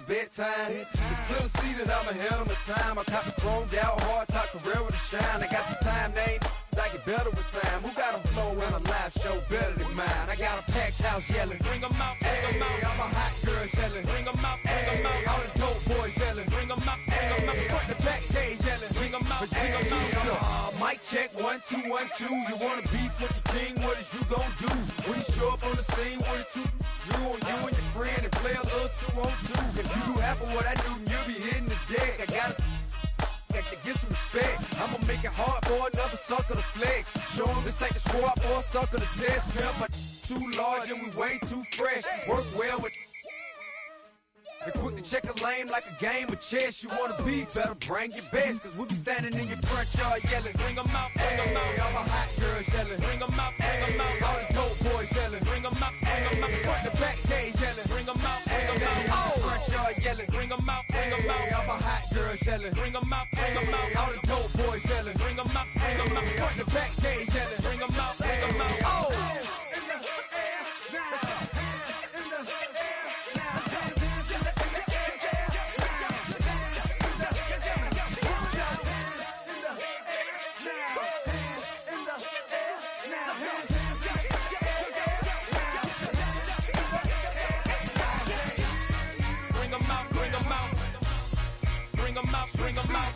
bedtime. It's clear to see that I'm ahead of my time. I caught the chromed out, hard top career with a shine. I got some time, they ain't I get better with time. Who got a flow and a live show better than mine? I got a packed house yelling, bring 'em out, bring 'em out. I'm a hot girl yelling, bring 'em out, bring 'em out. All the dope boys yelling, bring 'em out, bring 'em out. Front the back cage yelling, bring 'em out, bring 'em out. Mic check, 1 2 1 2. You wanna beef with the king? What is you gon' do when you show up on the scene with a two drew on you and your friend and play a little 2 on 2? If you do half of what I do, then you'll be hitting the deck. I gotta get some respect. I'ma make it hard for another sucker to flex. Show 'em this ain't the squad for a sucker to test. Pimp, my too large and we way too fresh. Work well with and quick to check a lane like a game of chess. You wanna be better, bring your best. Cause we be standing in your front yard yelling, bring 'em out, bring 'em out. All my hot girls yelling, bring 'em out, bring 'em out. All the dope boys yelling, bring 'em out, bring 'em out. Front the back cage yelling, bring 'em out, bring 'em out. Oh, front yard yelling, bring 'em out, bring 'em out. All my hot girls yelling, bring 'em out, bring 'em out. All the dope boys yelling, bring 'em out, bring 'em out. Front the back cage yelling, bring 'em out, bring 'em out. Oh. Bring 'em out, bring 'em out. Bring 'em out, bring 'em out.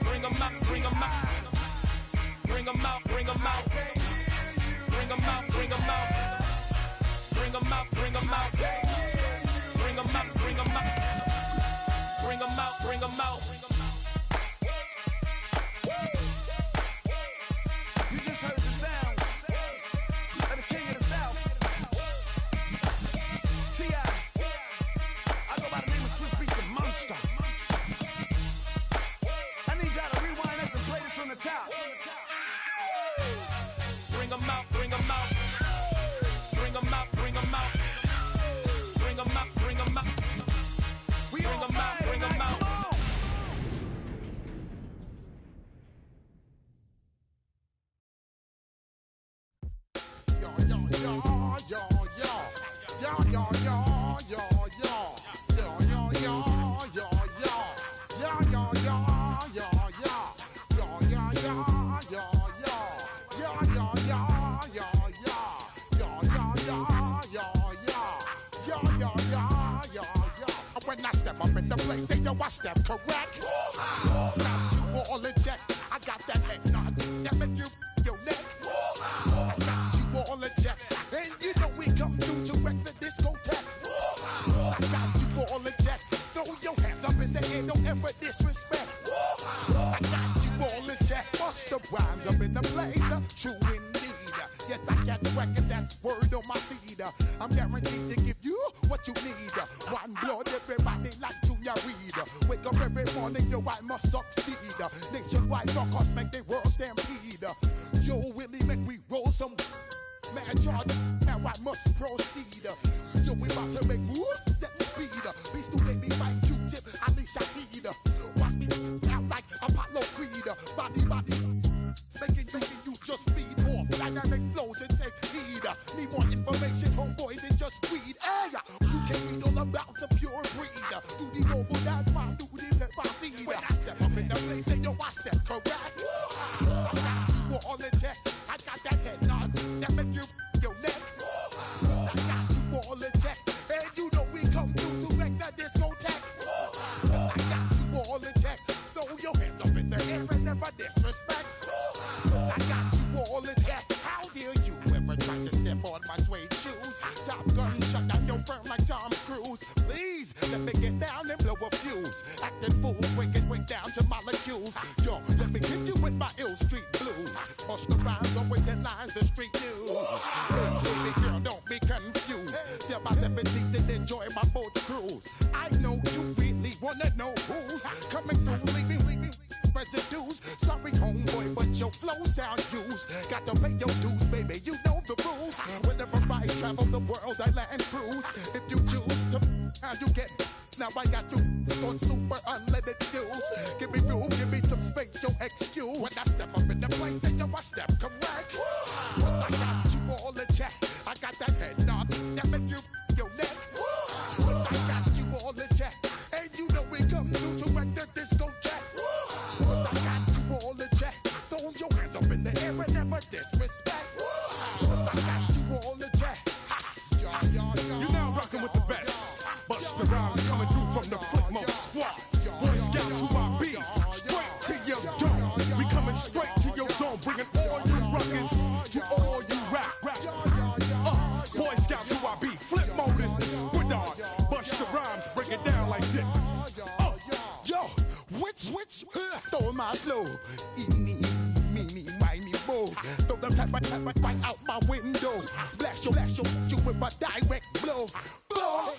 Bring 'em out, bring 'em out. Bring 'em out, bring 'em out. Bring 'em out, bring 'em out. Bring 'em out, bring 'em out. Bring 'em out, bring 'em out. You just heard the sound of the king of the South. T.I. I go by the name of Swiss Beats the Monster. I need y'all to rewind this and play this from the top. Bring 'em out, bring 'em out. Bring 'em out, bring 'em out. Bring 'em out, bring 'em out. Bring 'em out, bring 'em out. Yo, yo, yo, yo, yo. Yo, yo, yo, yo, yo. Yo, yo, yo, yo, yo. Yo, yo, yo, yo, yo. Yo, yo, yo, yo, yo. Yo, yo, yo, yo, yo. Yo, yo, yo, yo, yo. Yo, yo, yo, yo, yo. When I step up in the place, say yo, I step correct. Got you all in check. I got that head nod that make you your neck. I got you all in check. And you know we come through to wreck the discotheque. I got you all in check. Throw your hands up in the air, don't ever disrespect. I got you all in check. Bust the rhymes up in the place, true indeed. Yes, I got the record, that's word on my feed. I'm guaranteed to give you what you need. One blood, everybody like Junior Reed. Wake up every morning, yo, I must succeed. Nationwide rockers make the world stampede. Yo, Willie, make we roll some man charge. Now I must proceed. Yo, we about to make moves, set speed. Beast to baby, Vice Q-Tip, Alicia Heed. Watch me out like Apollo Creed. Body, making you just feed off dynamic flows and take heed. Need more information, homeboy, than just read. Hey, you can read all about the pure breed. Do the noble dance, my do the pepper seed. When I step up in the place, say yo, I step correct. I got you all in check. I got that head nod that make you your neck. I got you all in check. And you know we come through to wreck the discotheque. I got you all in check. Throw your hands up in the air and never disrespect. I got you all in check. How dare you ever try to step on my suede shoes? Top Gun shut down your firm like Tom Cruise. Please let me get down and blow a fuse. Acting fool, break down to molecules. Yo, let me hit you with my ill street blues. Bust the rhymes, always headlines the street news. Hey, baby girl, don't be confused. Sell my 17s and enjoy my boat cruise. I know you really wanna know who's coming through, leaving residues. Sorry, homeboy, but your flow sound used. Got to pay your dues, baby, you know the rules. Whenever I travel the world, I land cruise. If you choose to, how you get. Now I got you on super unleaded fuels. Give me room, give me some space, your excuse. When I step up in the place, then yo, I step correct. But I got you all in check. I got that head nod that make you your neck. But I got you all in from the Flipmode squad. Boy Scouts who I be, straight to your dome. We coming straight to your dome, bringing all you ruckus to all you rap. Boy Scouts who I be, Flipmode is the squidard. Bust the rhymes, break it down like this. Yo, which, throw my flow. Me, bo. Throw them type right out my window. Blast you with a direct blow.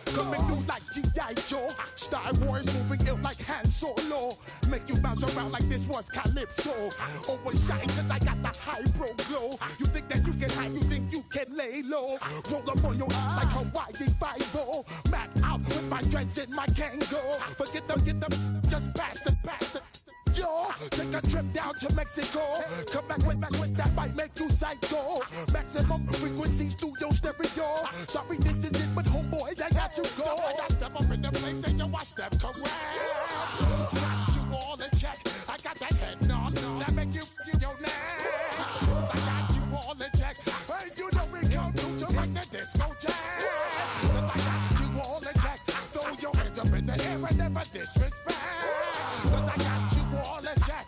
Coming through like G.I. Joe. Star Wars moving ill like Han Solo. Make you bounce around like this was Calypso. Overshine cause I got the high pro glow. You think that you can hide, you think you can lay low. Roll up on your eye like Hawaii 5-0. Mac out with my dreads in my Kango. Forget them, just pass the. Yo, take a trip down to Mexico. Come back with that might make you psycho. Maximum frequencies through your stereo. Sorry, this is it, but homeboy, I got to go. I got step up in the place and yo, I step correct. Got you all in check. I got that head nod that make you feel your neck. I got you all in check. Hey, you know we come through to like the disco jack. I got you all in check. Throw your hands up in the air and never disrespect. I got you all in check.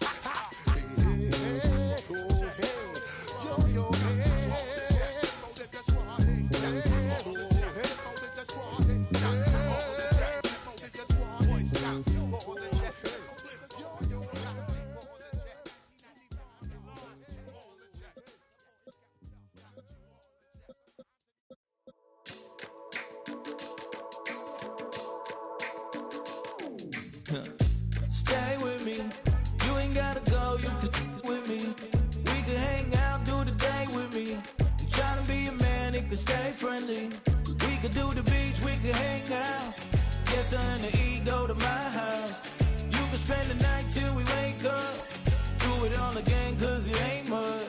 Stay with me, you ain't gotta go, you can with me. We can hang out, do the day with me. You tryna be a man, it can stay friendly. We could do the beach, we can hang out. Get something to eat, go to my house. You can spend the night till we wake up. Do it all again, cause it ain't mud.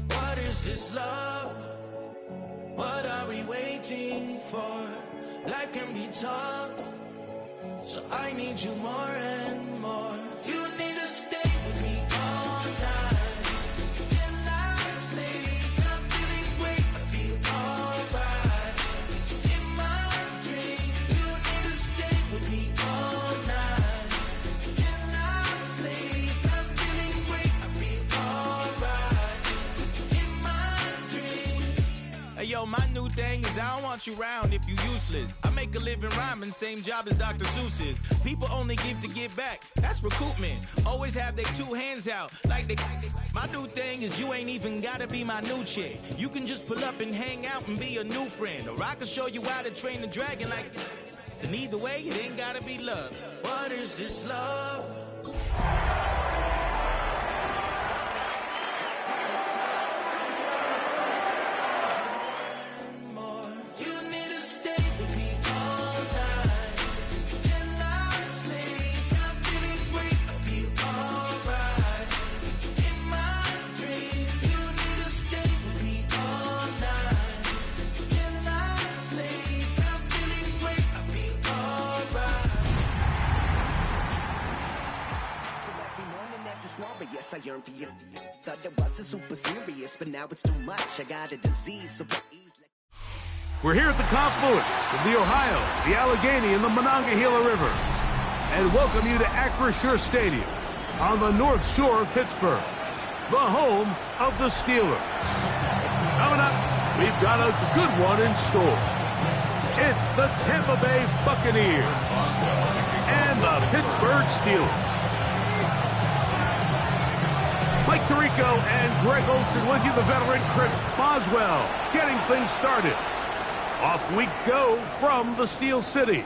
What is this love? What are we waiting for? Life can be tough, so I need you more and more. You need to stay with me all night till I sleep. I'm feeling great, I feel alright. In my dreams, you need to stay with me all night till I sleep. I'm feeling great, I feel alright. In my dreams. Hey yo, my new thing is I don't want you around if you useless. I make a living rhyming, same job as Dr. Seuss's. People only give to get back, that's recoupment. Always have their two hands out, like they. My new thing is you ain't even gotta be my new chick. You can just pull up and hang out and be a new friend. Or I can show you how to train the dragon like. And either way, it ain't gotta be love. What is this love? Yes, I yearn for you. Thought that wasn't super serious, but now it's too much. I got a disease, so please. We're here at the confluence of the Ohio, the Allegheny, and the Monongahela Rivers, and welcome you to Acrisure Stadium on the North Shore of Pittsburgh, the home of the Steelers. Coming up, we've got a good one in store. It's the Tampa Bay Buccaneers and the Pittsburgh Steelers. Mike Tirico and Greg Olson with you, the veteran Chris Boswell, getting things started. Off we go from the Steel City.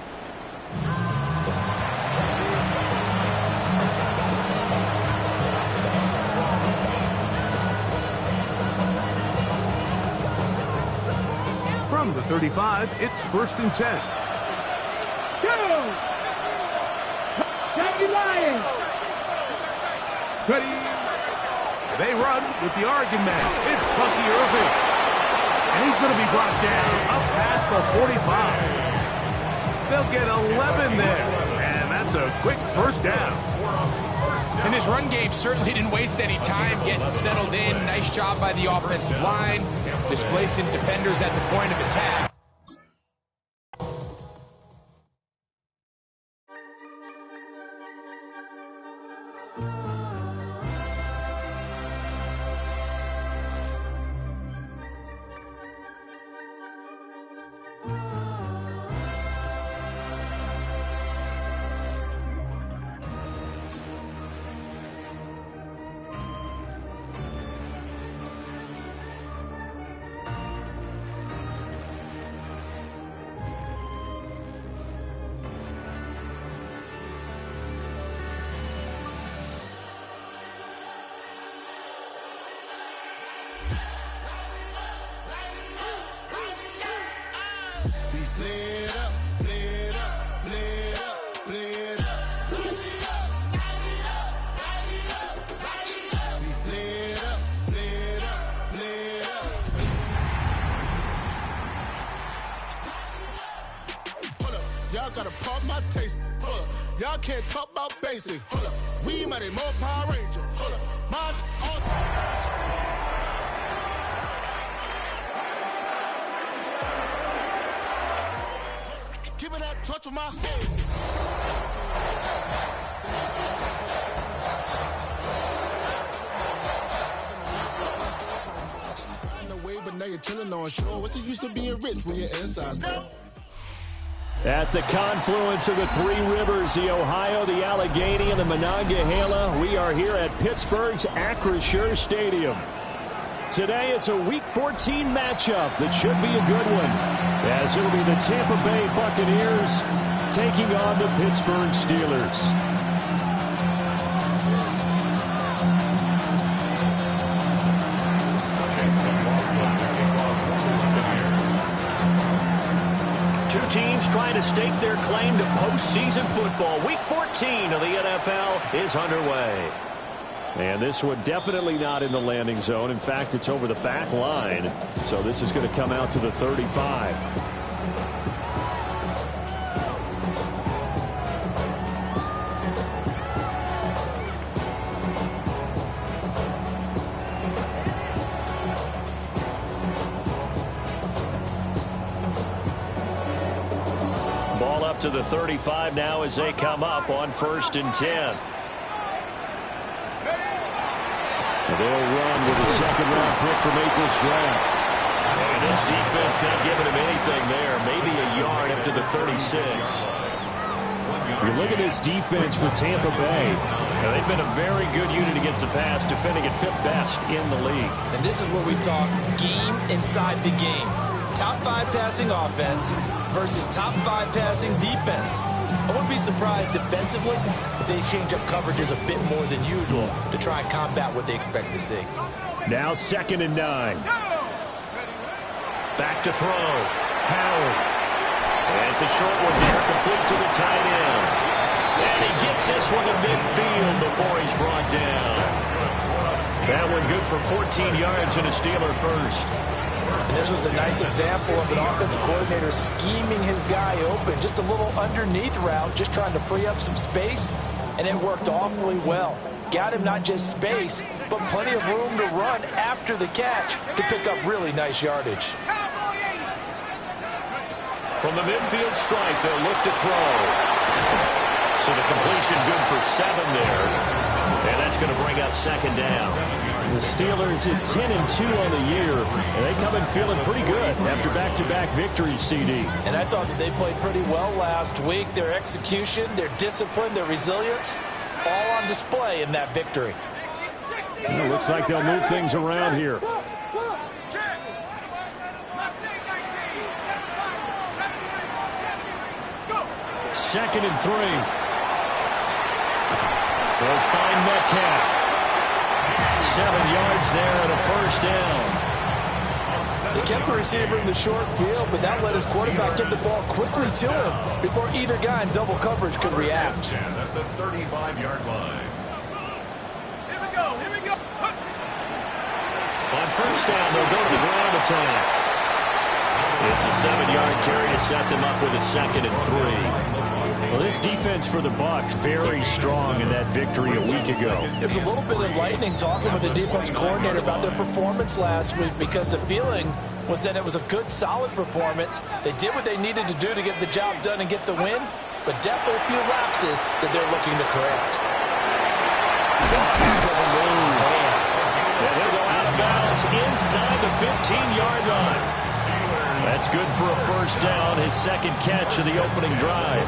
From the 35, it's 1st and 10. Go! Jackie Lions! Ready? They run with the Oregon man. It's Bucky Irving. And he's going to be brought down up past the 45. They'll get 11 there. And that's a quick first down. And this run game certainly didn't waste any time getting settled in. Nice job by the offensive line, displacing defenders at the point of attack. y'all gotta pump my taste. Hold up. Y'all can't talk about basic. Hold up. We mighty more Power Ranger. Hold up. My give me that touch of my head. But now you're chilling on shore. What's it used to being rich when you're inside? At the confluence of the three rivers, the Ohio, the Allegheny, and the Monongahela, we are here at Pittsburgh's Acrisure Stadium. Today, it's a Week 14 matchup that should be a good one, as it'll be the Tampa Bay Buccaneers taking on the Pittsburgh Steelers. Two teams trying to stake their claim to postseason football. Week 14 of the NFL is underway. And this one definitely not in the landing zone. In fact, it's over the back line. So this is going to come out to the 35. Ball up to the 35 now as they come up on 1st and 10. They'll run with a second-round pick from Akers draft. And this defense not giving him anything there. Maybe a yard up to the 36. You look at this defense for Tampa Bay. Now, they've been a very good unit against the pass, defending at 5th best in the league. And this is where we talk game inside the game. Top 5 passing offense versus top 5 passing defense. I wouldn't be surprised defensively if they change up coverages a bit more than usual to try and combat what they expect to see. Now 2nd and 9. Back to throw. Howard. And it's a short one there, complete to the tight end. And he gets this one to midfield before he's brought down. That one good for 14 yards and a Steeler first. And this was a nice example of an offensive coordinator scheming his guy open. Just a little underneath route, just trying to free up some space, and it worked awfully well. Got him not just space, but plenty of room to run after the catch to pick up really nice yardage. From the midfield strike, they'll look to throw. So the completion good for 7 there. And that's going to bring up 2nd down. The Steelers at 10-2 on the year, and they come in feeling pretty good after back-to-back victories, CD. And I thought that they played pretty well last week. Their execution, their discipline, their resilience, all on display in that victory. Well, it looks like they'll move things around here. Second and 3. They'll find Metcalf. 7 yards there and a first down. They kept the receiver in the short field, but that let his quarterback get the ball quickly to him before either guy in double coverage could react. At the 35-yard line. Here we go. On first down, they'll go to the ground attack. It's a 7-yard carry to set them up with a 2nd and 3. Well, this defense for the Bucs very strong in that victory a week ago. It was a little bit enlightening talking with the defense coordinator about their performance last week, because the feeling was that it was a good, solid performance. They did what they needed to do to get the job done and get the win, but definitely a few lapses that they're looking to correct. And he'll go out of bounds inside the 15-yard line. That's good for a first down, his 2nd catch of the opening drive.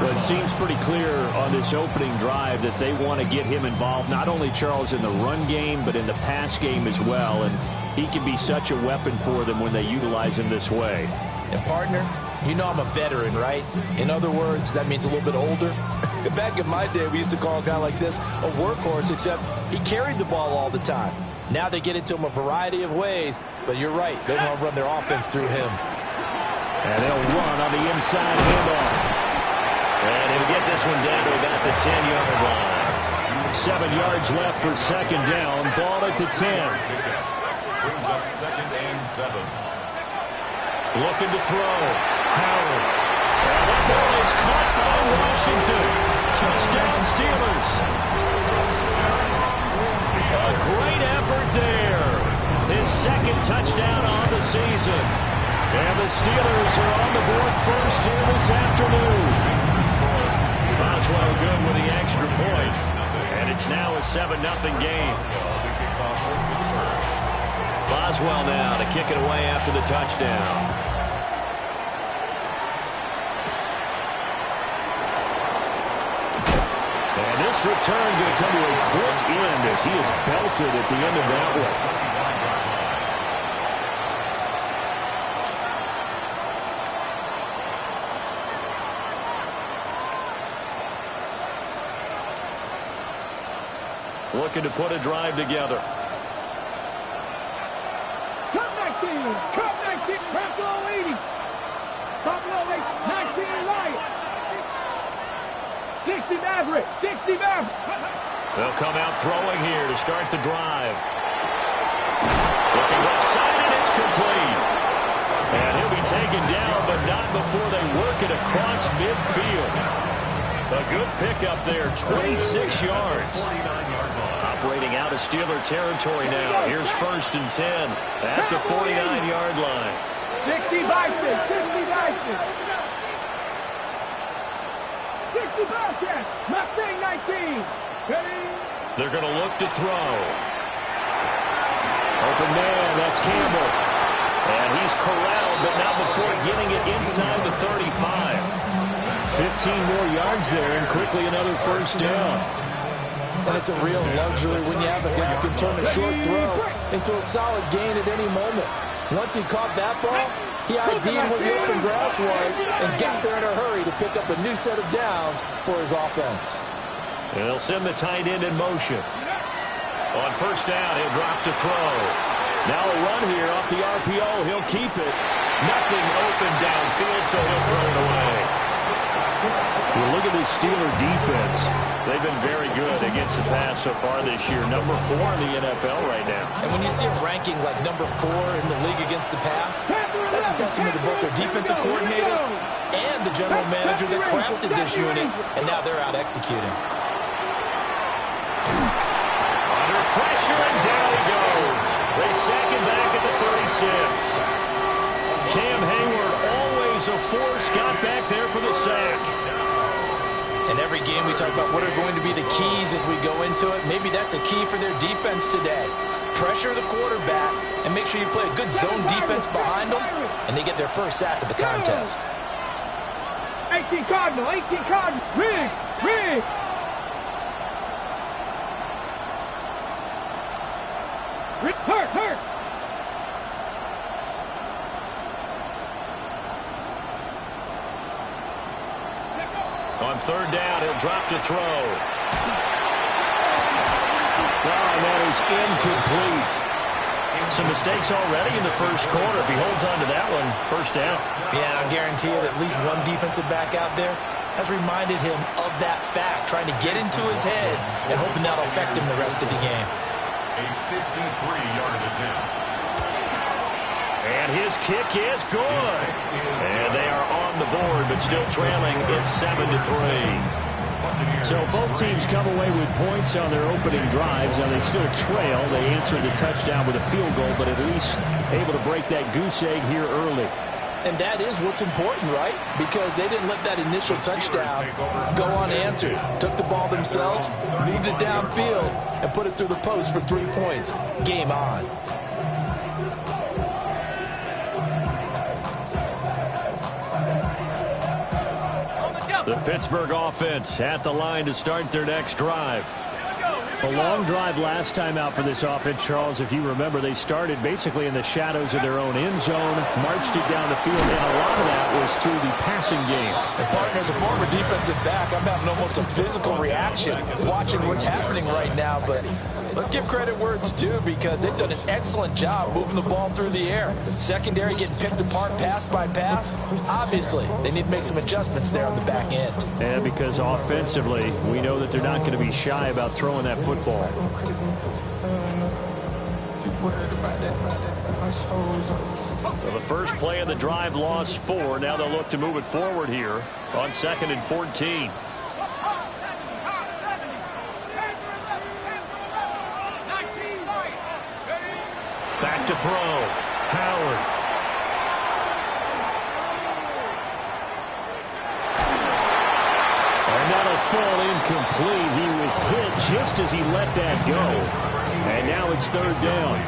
Well, it seems pretty clear on this opening drive that they want to get him involved, not only, Charles, in the run game, but in the pass game as well. And he can be such a weapon for them when they utilize him this way. And, partner, you know I'm a veteran, right? In other words, that means a little bit older. Back in my day, we used to call a guy like this a workhorse, except he carried the ball all the time. Now they get into him a variety of ways, but you're right. They want to run their offense through him. And they'll run on the inside handoff. And he'll get this one down to about the 10-yard line. 7 yards left for 2nd down. Ball at the 10. Brings up 2nd and 7. Looking to throw. Howard. ball is caught by Washington. Touchdown, Steelers. A great effort there. His second touchdown on the season. And the Steelers are on the board first here this afternoon. Boswell good with the extra point. And it's now a 7-0 game. Boswell now to kick it away after the touchdown. And this return going to come to a quick end as he is belted at the end of that one. Looking to put a drive together. Cut 19, cut 19, press low 80. Top low 19 Lions. 60 Maverick, 60 Maverick. They'll come out throwing here to start the drive. Looking left side, and it's complete. And he'll be taken down, but not before they work it across midfield. A good pickup there, 26 yards. Operating out of Steeler territory now. Here's 1st and 10 at the 49-yard line. 60 Bison, 60 Bison. 60 Bison, Mustang 19. Ready? They're going to look to throw. Open man, that's Campbell. And he's corralled, but not before getting it inside the 35. 15 more yards there, and quickly another 1st down. And it's a real luxury when you have a guy who can turn a short throw into a solid gain at any moment. Once he caught that ball, he ID'd where the open grass was and got there in a hurry to pick up a new set of downs for his offense. And they'll send the tight end in motion. On 1st down, he'll drop to throw. Now a run here off the RPO. He'll keep it. Nothing open downfield, so he'll throw it away. Well, look at this Steeler defense. They've been very good against the pass so far this year. Number 4 in the NFL right now. And when you see a ranking like number 4 in the league against the pass, that's a testament to both their defensive coordinator and the general manager that crafted this unit, and now they're out executing. Under pressure, and down he goes. They sack him back at the 36. Cam Hayward, always a force, got back there for the sack. In every game we talk about what are going to be the keys as we go into it. Maybe that's a key for their defense today. Pressure the quarterback and make sure you play a good zone defense behind them, and they get their first sack of the contest. 18 Cardinal, 18 Cardinal. Rig, rig. Hurt, hurt. On 3rd down, he'll drop to throw. Wow, and that is incomplete. Some mistakes already in the 1st quarter. If he holds on to that one, 1st down. Yeah, I guarantee you that at least one defensive back out there has reminded him of that fact, trying to get into his head and hoping that'll affect him the rest of the game. A 53-yard attempt. And his kick is good. And they are on the board, but still trailing. It's 7-3. So both teams come away with points on their opening drives. Now they still trail. They answered the touchdown with a field goal, but at least able to break that goose egg here early. And that is what's important, right? Because they didn't let that initial touchdown go unanswered. Took the ball themselves, moved it downfield, and put it through the post for 3 points. Game on. The Pittsburgh offense at the line to start their next drive. A long drive last time out for this offense, Charles. If you remember, they started basically in the shadows of their own end zone, marched it down the field, and a lot of that was through the passing game. And partner, as a former defensive back, I'm having almost a physical reaction watching what's happening right now, but let's give credit where it's due because they've done an excellent job moving the ball through the air. Secondary getting picked apart pass by pass. Obviously, they need to make some adjustments there on the back end. And because offensively, we know that they're not going to be shy about throwing that football. Well, the first play of the drive lost 4. Now they'll look to move it forward here On 2nd and 14. Back to throw. Howard. And that'll fall incomplete. He was hit just as he let that go. And now it's 3rd down.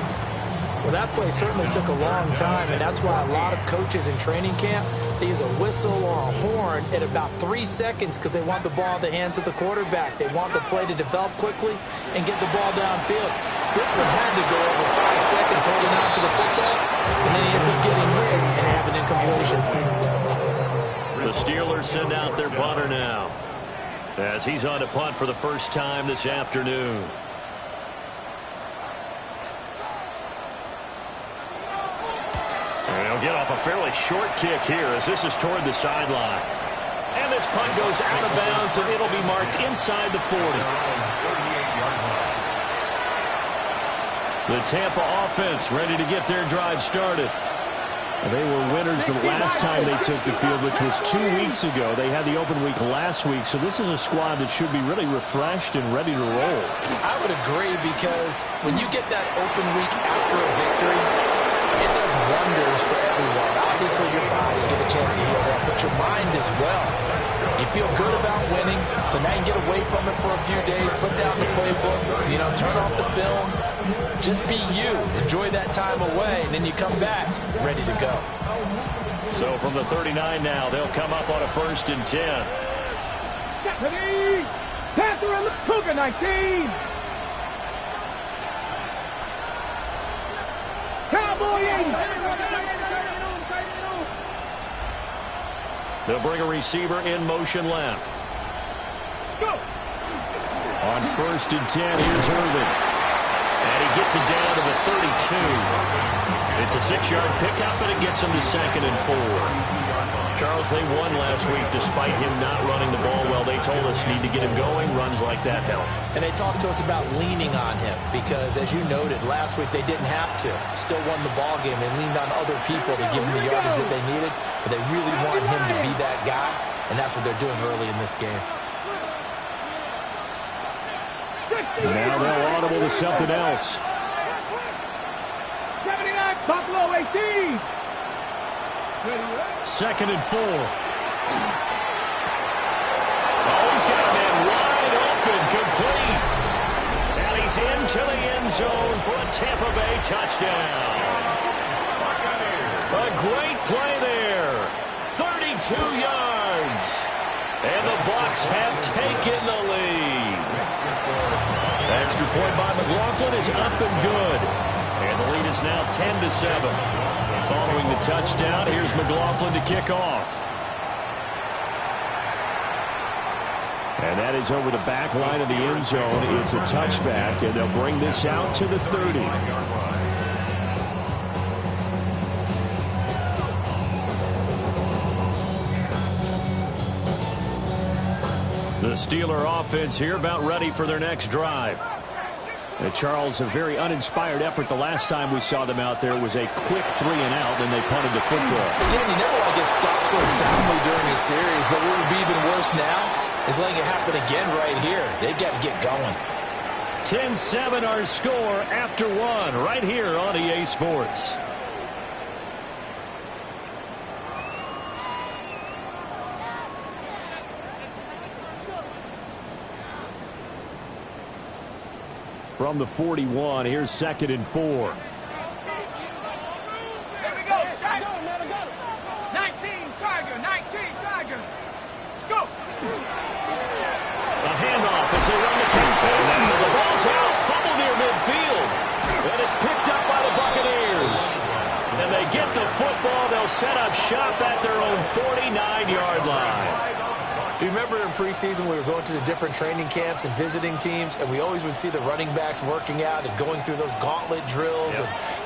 Well, that play certainly took a long time, and that's why a lot of coaches in training camp, they use a whistle or a horn at about 3 seconds because they want the ball in the hands of the quarterback. They want the play to develop quickly and get the ball downfield. This one had to go over 5 seconds holding on to the football, and then he ends up getting hit and have an incompletion. The Steelers send out their punter now as he's on to punt for the first time this afternoon. And he'll get off a fairly short kick here as this is toward the sideline. And this punt goes out of bounds, and it'll be marked inside the 40. The Tampa offense ready to get their drive started. They were winners the last time they took the field, which was 2 weeks ago. They had the open week last week, so this is a squad that should be really refreshed and ready to roll. I would agree, because when you get that open week after a victory, it does wonders for everyone. Obviously, your body get a chance to heal up, but your mind as well. You feel good about winning, so now you get away from it for a few days, put down the playbook, turn off the film, just be you. Enjoy that time away, and then you come back ready to go. So from the 39 now, they'll come up on a 1st and 10. Panther and the Cougar 19. Cowboy 80. They'll bring a receiver in motion left. Let's go. On 1st and 10, here's Irvin. And he gets it down to the 32. It's a 6-yard pickup, and it gets him to 2nd and 4. Charles, they won last week despite him not running the ball well. They told us need to get him going. Runs like that help. And they talked to us about leaning on him because, as you noted, last week they didn't have to. Still won the ball game. They leaned on other people to give them the yardage that they needed, but they really want him to be that guy, and that's what they're doing early in this game. Now they'll audible to something else. 79, Buffalo 18. 2nd and 4. Oh, he's got a man wide open, complete. And he's into the end zone for a Tampa Bay touchdown. A great play there. 32 yards. And the Bucs have taken the lead. Extra point by McLaughlin is up and good. And the lead is now 10-7. Following the touchdown, here's McLaughlin to kick off. And that is over the back line of the end zone. It's a touchback, and they'll bring this out to the 30. The Steeler offense here about ready for their next drive. Charles, a very uninspired effort the last time we saw them out there was a quick 3-and-out, and they punted the football. Again, you never want to get stopped so soundly during a series, but what would be even worse now is letting it happen again right here. They've got to get going. 10-7 our score after 1 right here on EA Sports. From the 41, here's 2nd and 4. Here we go, Shaq. 19, Tiger, 19, Tiger. Let's go. A handoff as they run the campaign. Now the ball's out, fumble near midfield. And it's picked up by the Buccaneers. And they get the football. They'll set up shop at their own 49-yard line. Do you remember in preseason we were going to the different training camps and visiting teams, and we always would see the running backs working out and going through those gauntlet drills,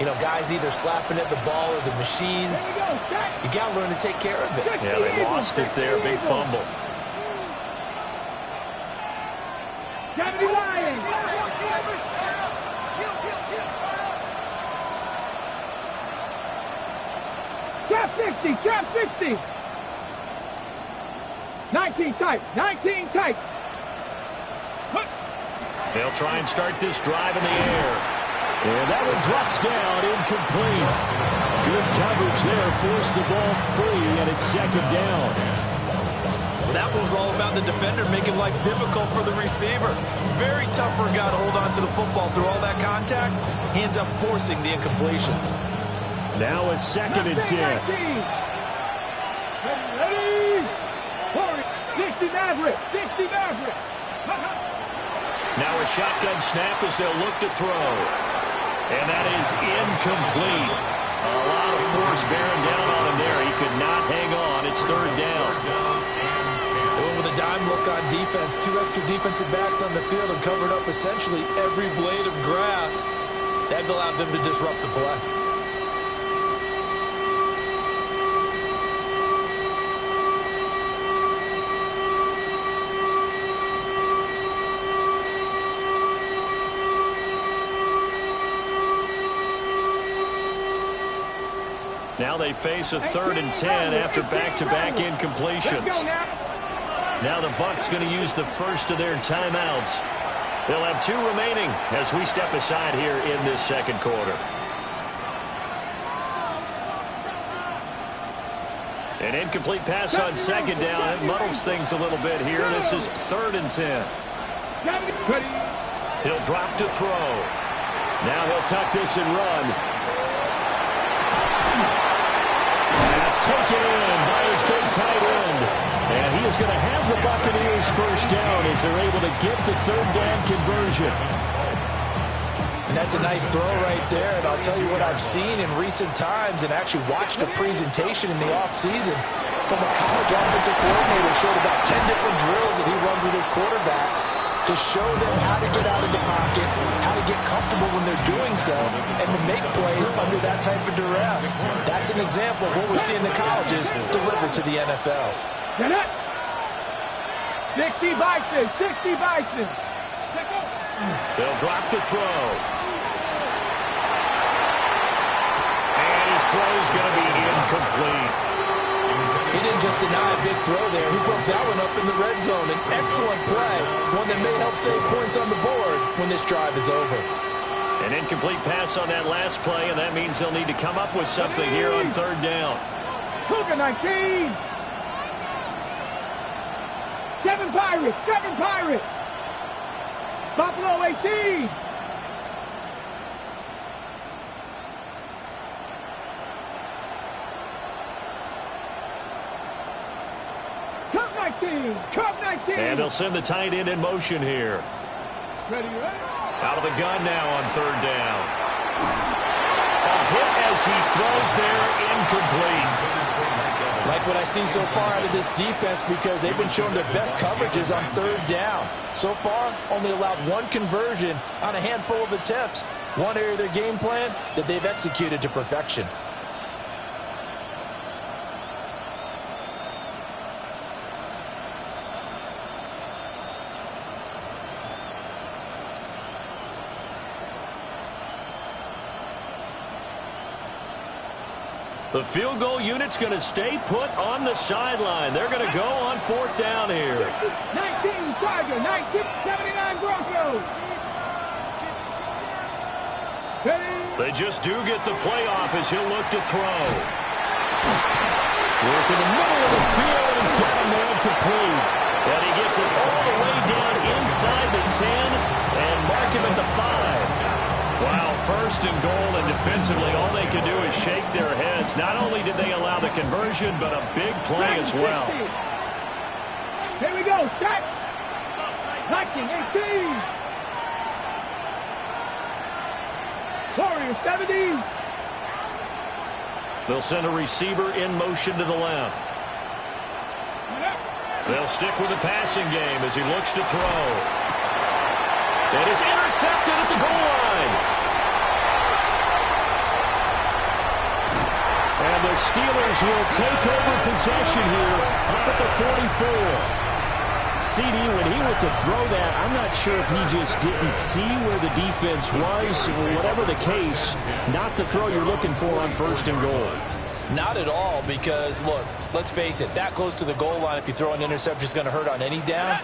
and guys either slapping at the ball or the machines. You got to learn to take care of it. Yeah, they lost it there. Big fumble. Trap 60, trap 60. 19 tight. 19 tight. They'll try and start this drive in the air. And that one drops down, incomplete. Good coverage there, forced the ball free, and it's second down. Well, that was all about the defender making life difficult for the receiver. Very tough for a guy to hold on to the football through all that contact. He ends up forcing the incompletion. Now a 2nd and 10. Ready? 60 Maverick. 60 Maverick. Now a shotgun snap as they'll look to throw. And that is incomplete. A lot of force bearing down on him there. He could not hang on. It's 3rd down. They went with a dime look on defense. 2 extra defensive backs on the field and covered up essentially every blade of grass. That allowed them to disrupt the play. Now they face a 3rd and 10 after back-to-back incompletions. Now the Bucs going to use the first of their timeouts. They'll have 2 remaining as we step aside here in this 2nd quarter. An incomplete pass on 2nd down. It muddles things a little bit here. This is 3rd and 10. He'll drop to throw. Now he'll tuck this and run. Taken in by his big tight end. And he is going to have the Buccaneers first down as they're able to get the 3rd down conversion. And that's a nice throw right there. And I'll tell you what I've seen in recent times and actually watched a presentation in the offseason from a college offensive coordinator. Showed about 10 different drills that he runs with his quarterbacks to show them how to get out of the pocket, how to get comfortable when they're doing so, and to make plays under that type of duress. That's an example of what we're seeing the colleges deliver to the NFL. 60 Bison, 60 Bison. They'll drop to throw. And his throw is going to be incomplete. He didn't just deny a big throw there. He broke that one up in the red zone. An excellent play, one that may help save points on the board when this drive is over. An incomplete pass on that last play, and that means they'll need to come up with something here on 3rd down. Cougar 19. 7 Pirates, 7 Pirates. Buffalo 18. Cup 19. And they'll send the tight end in motion here. Ready. Out of the gun now on 3rd down. A hit as he throws there, incomplete. Like what I've seen so far out of this defense because they've been showing their best coverages on 3rd down. So far, only allowed 1 conversion on a handful of attempts. One area of their game plan that they've executed to perfection. The field goal unit's going to stay put on the sideline. They're going to go on 4th down here. 19 Tiger, 1979 Broncos. They just do get the playoff as he'll look to throw. Work in the middle of the field, and he's got a man complete. And he gets it all the way down inside the 10 and mark him at the 5. Wow, 1st and goal, and defensively, all they can do is shake their heads. Not only did they allow the conversion, but a big play as well. Here we go, set. 1918. Warriors 70. They'll send a receiver in motion to the left. They'll stick with the passing game as he looks to throw. It is intercepted at the goal line. And the Steelers will take over possession here up at the 44. CD, when he went to throw that, I'm not sure if he just didn't see where the defense was, or whatever the case, not the throw you're looking for on 1st and goal. Not at all, because, look, let's face it, that close to the goal line, if you throw an interception, is going to hurt on any down.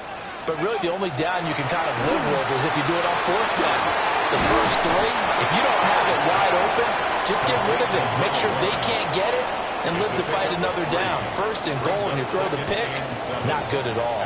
But really, the only down you can kind of live with is if you do it on fourth down. The first three, if you don't have it wide open, just get rid of it. Make sure they can't get it and live to fight another down. First and goal, and you throw the pick, not good at all.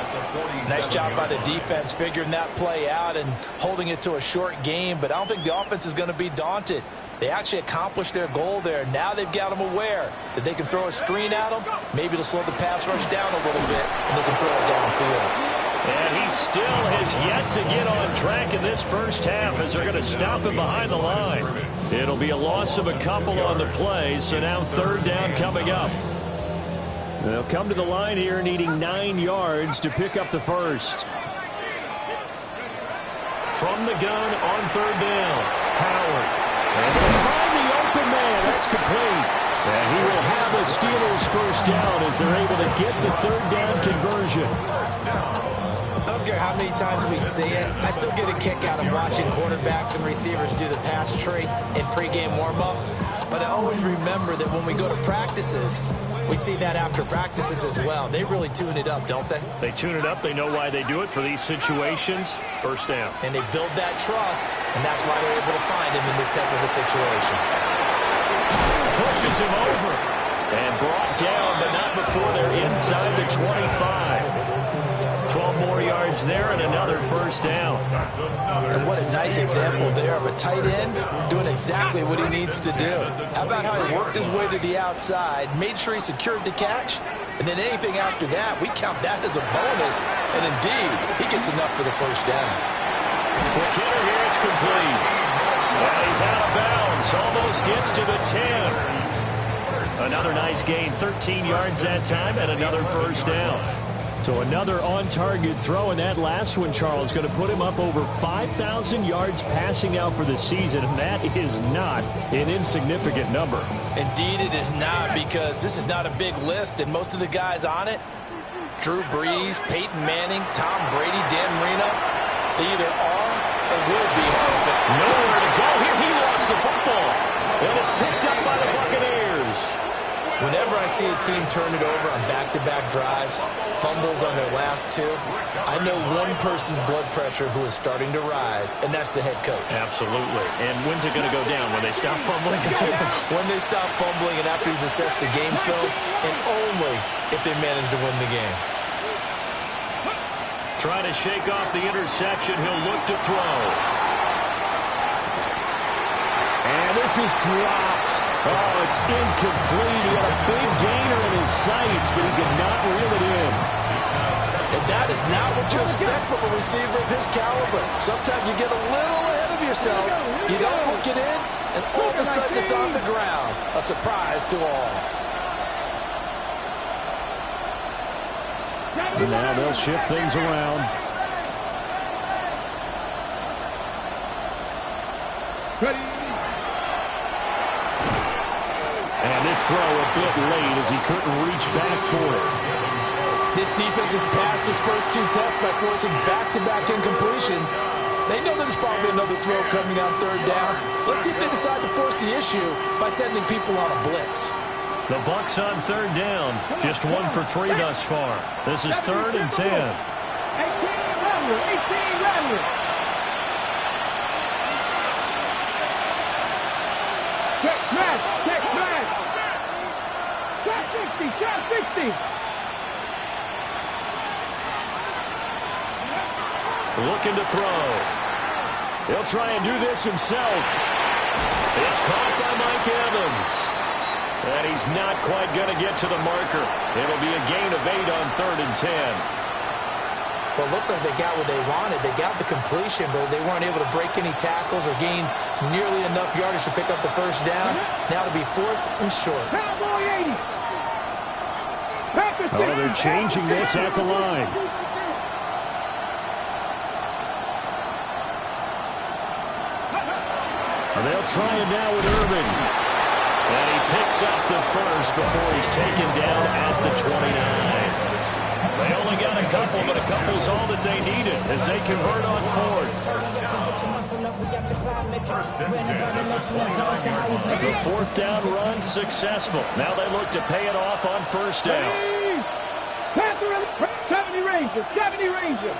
Nice job by the defense figuring that play out and holding it to a short game, but I don't think the offense is going to be daunted. They actually accomplished their goal there. Now they've got them aware that they can throw a screen at them. Maybe to slow the pass rush down a little bit, and they can throw it downfield. And he still has yet to get on track in this first half as they're going to stop him behind the line. It'll be a loss of a couple on the play, so now third down coming up. They'll come to the line here needing 9 yards to pick up the first. From the gun on third down, Howard. And they'll find the open man. That's complete. And he will have a Steelers first down as they're able to get the third down conversion. I don't care how many times we see it, I still get a kick out of watching quarterbacks and receivers do the pass tree in pregame warm-up. But I always remember that when we go to practices, we see that after practices as well. They really tune it up, don't they? They tune it up. They know why they do it for these situations. First down. And they build that trust, and that's why they're able to find him in this type of a situation. Pushes him over and brought down, but not before they're inside the 25. 12 more yards there and another first down. And what a nice example there of a tight end doing exactly what he needs to do. How about how he worked his way to the outside, made sure he secured the catch, and then anything after that, we count that as a bonus. And indeed, he gets enough for the first down. Quick hitter here, it's complete. And he's out of bounds, almost gets to the 10. Another nice gain, 13 yards that time, and another first down. So another on-target throw, and that last one, Charles, going to put him up over 5,000 yards passing out for the season, and that is not an insignificant number. Indeed it is not, because this is not a big list, and most of the guys on it, Drew Brees, Peyton Manning, Tom Brady, Dan Marino, they either are or will be perfect. Nowhere to go here. He lost the football, and it's picked up by the Buccaneers. Whenever I see a team turn it over on back-to-back drives, fumbles on their last two, I know one person's blood pressure who is starting to rise, and that's the head coach. Absolutely. And when's it going to go down? When they stop fumbling? When they stop fumbling and after he's assessed the game film, and only if they manage to win the game. Trying to shake off the interception. He'll look to throw. And this is dropped. Oh, it's incomplete. He had a big gainer in his sights, but he could not reel it in. And that is not what you expect from a receiver of his caliber. Sometimes you get a little ahead of yourself. You don't hook it in, and all of a sudden it's on the ground. A surprise to all. And now they'll shift things around. Ready. And this throw a bit late as he couldn't reach back for it. This defense has passed its first two tests by forcing back-to-back incompletions. They know there's probably another throw coming on third down. Let's see if they decide to force the issue by sending people on a blitz. The Bucs on third down. Just 1 for 3 thus far. This is 3rd and 10. 18 Rattler. Check match. Shot 60. Looking to throw. He'll try and do this himself. It's caught by Mike Evans. And he's not quite going to get to the marker. It'll be a gain of 8 on 3rd and 10. Well, it looks like they got what they wanted. They got the completion, but they weren't able to break any tackles or gain nearly enough yardage to pick up the first down. Now to be 4th and short. Cowboy 80. Oh, they're changing this at the line. And they'll try it now with Irvin. And he picks up the first before he's taken down at the 29. They only got a couple, but a couple's all that they needed as they convert on 4th. The fourth down run successful. Now they look to pay it off on first down. 70 Rangers, 70 Rangers.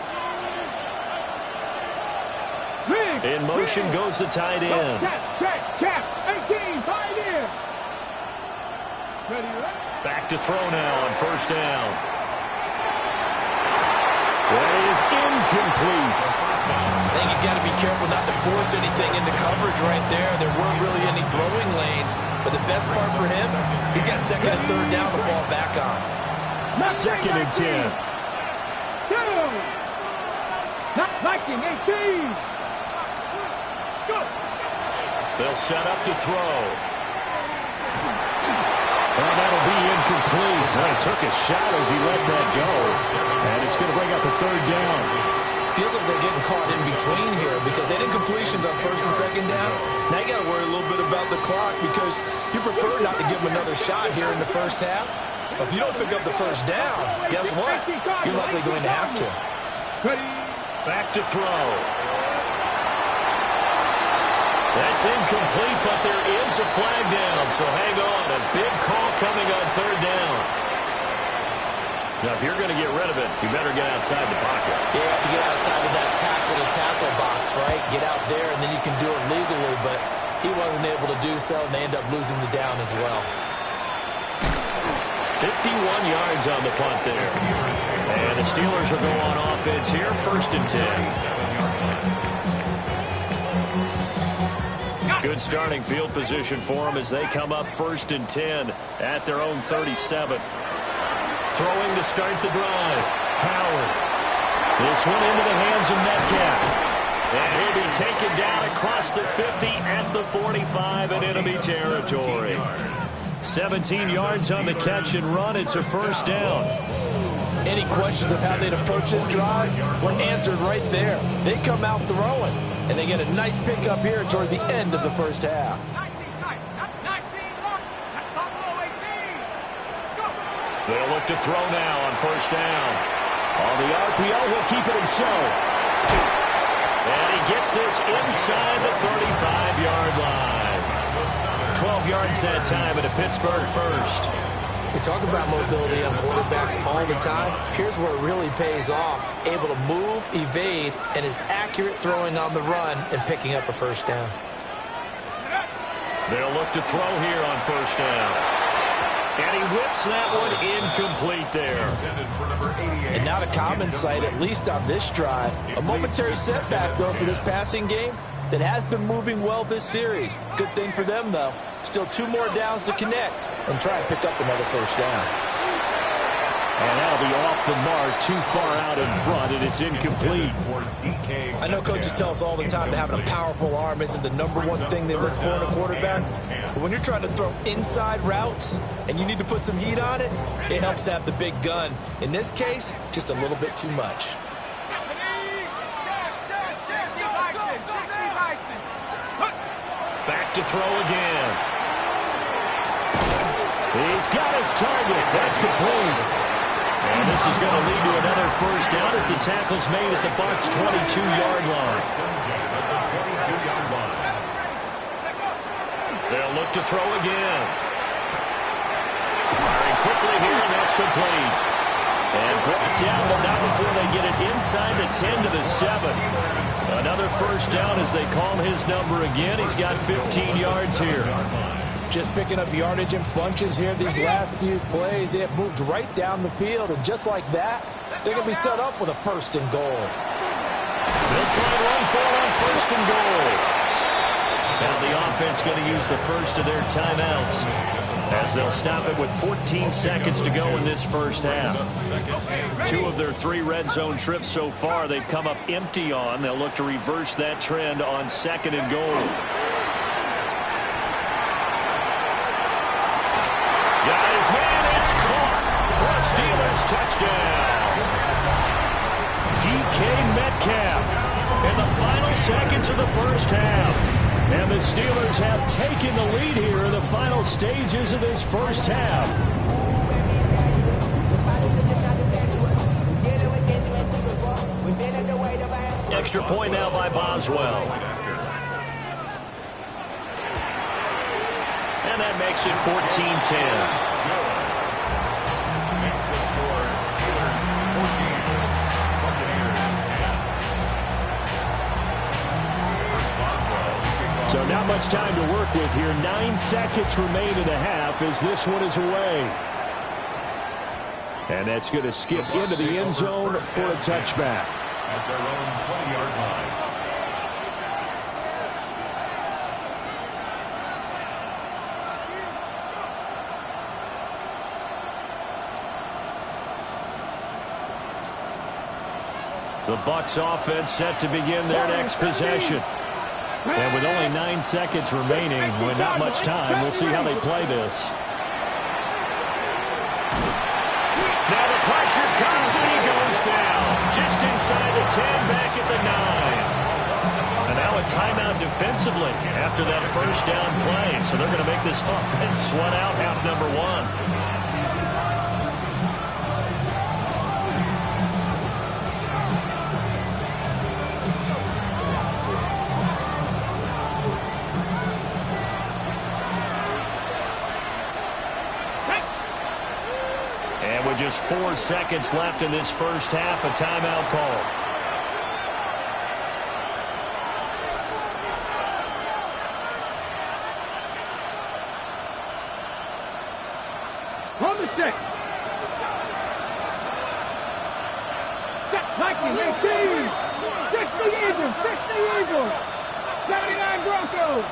In motion goes the tight end. Check, 18, 5 in. Back to throw now on first down. That is incomplete. I think he's got to be careful not to force anything into coverage right there. There weren't really any throwing lanes, but the best part for him, he's got second and third down to fall back on. Second and 10. 19, 18. They'll set up to throw. And that'll be incomplete. Well, he took a shot as he let that go. And it's going to bring up a third down. Feels like they're getting caught in between here because they did completions on first and second down. Now you got to worry a little bit about the clock because you prefer not to give them another shot here in the first half. But if you don't pick up the first down, guess what? You're likely going to have to. Back to throw. That's incomplete, but there is a flag down, so hang on. A big call coming on third down. Now, if you're going to get rid of it, you better get outside the pocket. You have to get outside of that tackle-to-tackle box, right? Get out there, and then you can do it legally, but he wasn't able to do so, and they end up losing the down as well. 51 yards on the punt there. And the Steelers will go on offense here, first and 10. Good starting field position for them as they come up first and 10 at their own 37. Throwing to start the drive. Howard. This one into the hands of Metcalf. And he'll be taken down across the 50 at the 45 in enemy territory. 17 yards on the catch and run. It's a first down. Any questions of how they'd approach this drive were answered right there. They come out throwing, and they get a nice pickup here toward the end of the first half. They'll look to throw now on first down. On the RPO, he'll keep it himself. And he gets this inside the 35-yard line. 12 yards that time at a Pittsburgh first. We talk about mobility on quarterbacks all the time. Here's where it really pays off. Able to move, evade, and is accurate throwing on the run and picking up a first down. They'll look to throw here on first down. And he whips that one incomplete there. And not a common sight, at least on this drive. A momentary setback, though, for this passing game that has been moving well this series. Good thing for them, though. Still 2 more downs to connect and try and pick up another first down. And that'll be off the mark, too far out in front, and it's incomplete. I know coaches tell us all the time that having a powerful arm isn't the #1 thing they look for in a quarterback. But when you're trying to throw inside routes and you need to put some heat on it, it helps to have the big gun. In this case, just a little bit too much. Back to throw again. He's got his target. That's complete. And this is going to lead to another first down as the tackle's made at the Bucs' 22-yard line. They'll look to throw again. Firing quickly here, and that's complete. And brought down, but not before they get it inside the 10 to the 7. Another first down as they call his number again. He's got 15 yards here. Just picking up yardage in bunches here these last few plays. They have moved right down the field, and just like that, they're going to be set up with a first and goal. They'll try and run for it on first and goal. Now the offense going to use the first of their timeouts as they'll stop it with 14 seconds to go in this first half. 2 of their 3 red zone trips so far they've come up empty on. They'll look to reverse that trend on second and goal. Got his man, it's caught for a Steelers touchdown. DK Metcalf in the final seconds of the first half. And the Steelers have taken the lead here in the final stages of this first half. Extra point now by Boswell. And that makes it 14-10. Makes the score Steelers 14, Buccaneers 10. So not much time to work with here. 9 seconds remain in the half as this one is away. And that's going to skip into the end zone for a touchback. At their own 20-yard line. The Bucs offense set to begin their next possession. And with only 9 seconds remaining, with not much time, we'll see how they play this. Now the pressure comes and he goes down. Just inside the 10, back at the 9. And now a timeout defensively after that first down play. So they're going to make this offense sweat out half number 1. With just 4 seconds left in this first half, a timeout call. On the stick. Step Vikings, 18. 60 Eagles, 60 Eagles. 79 Broncos.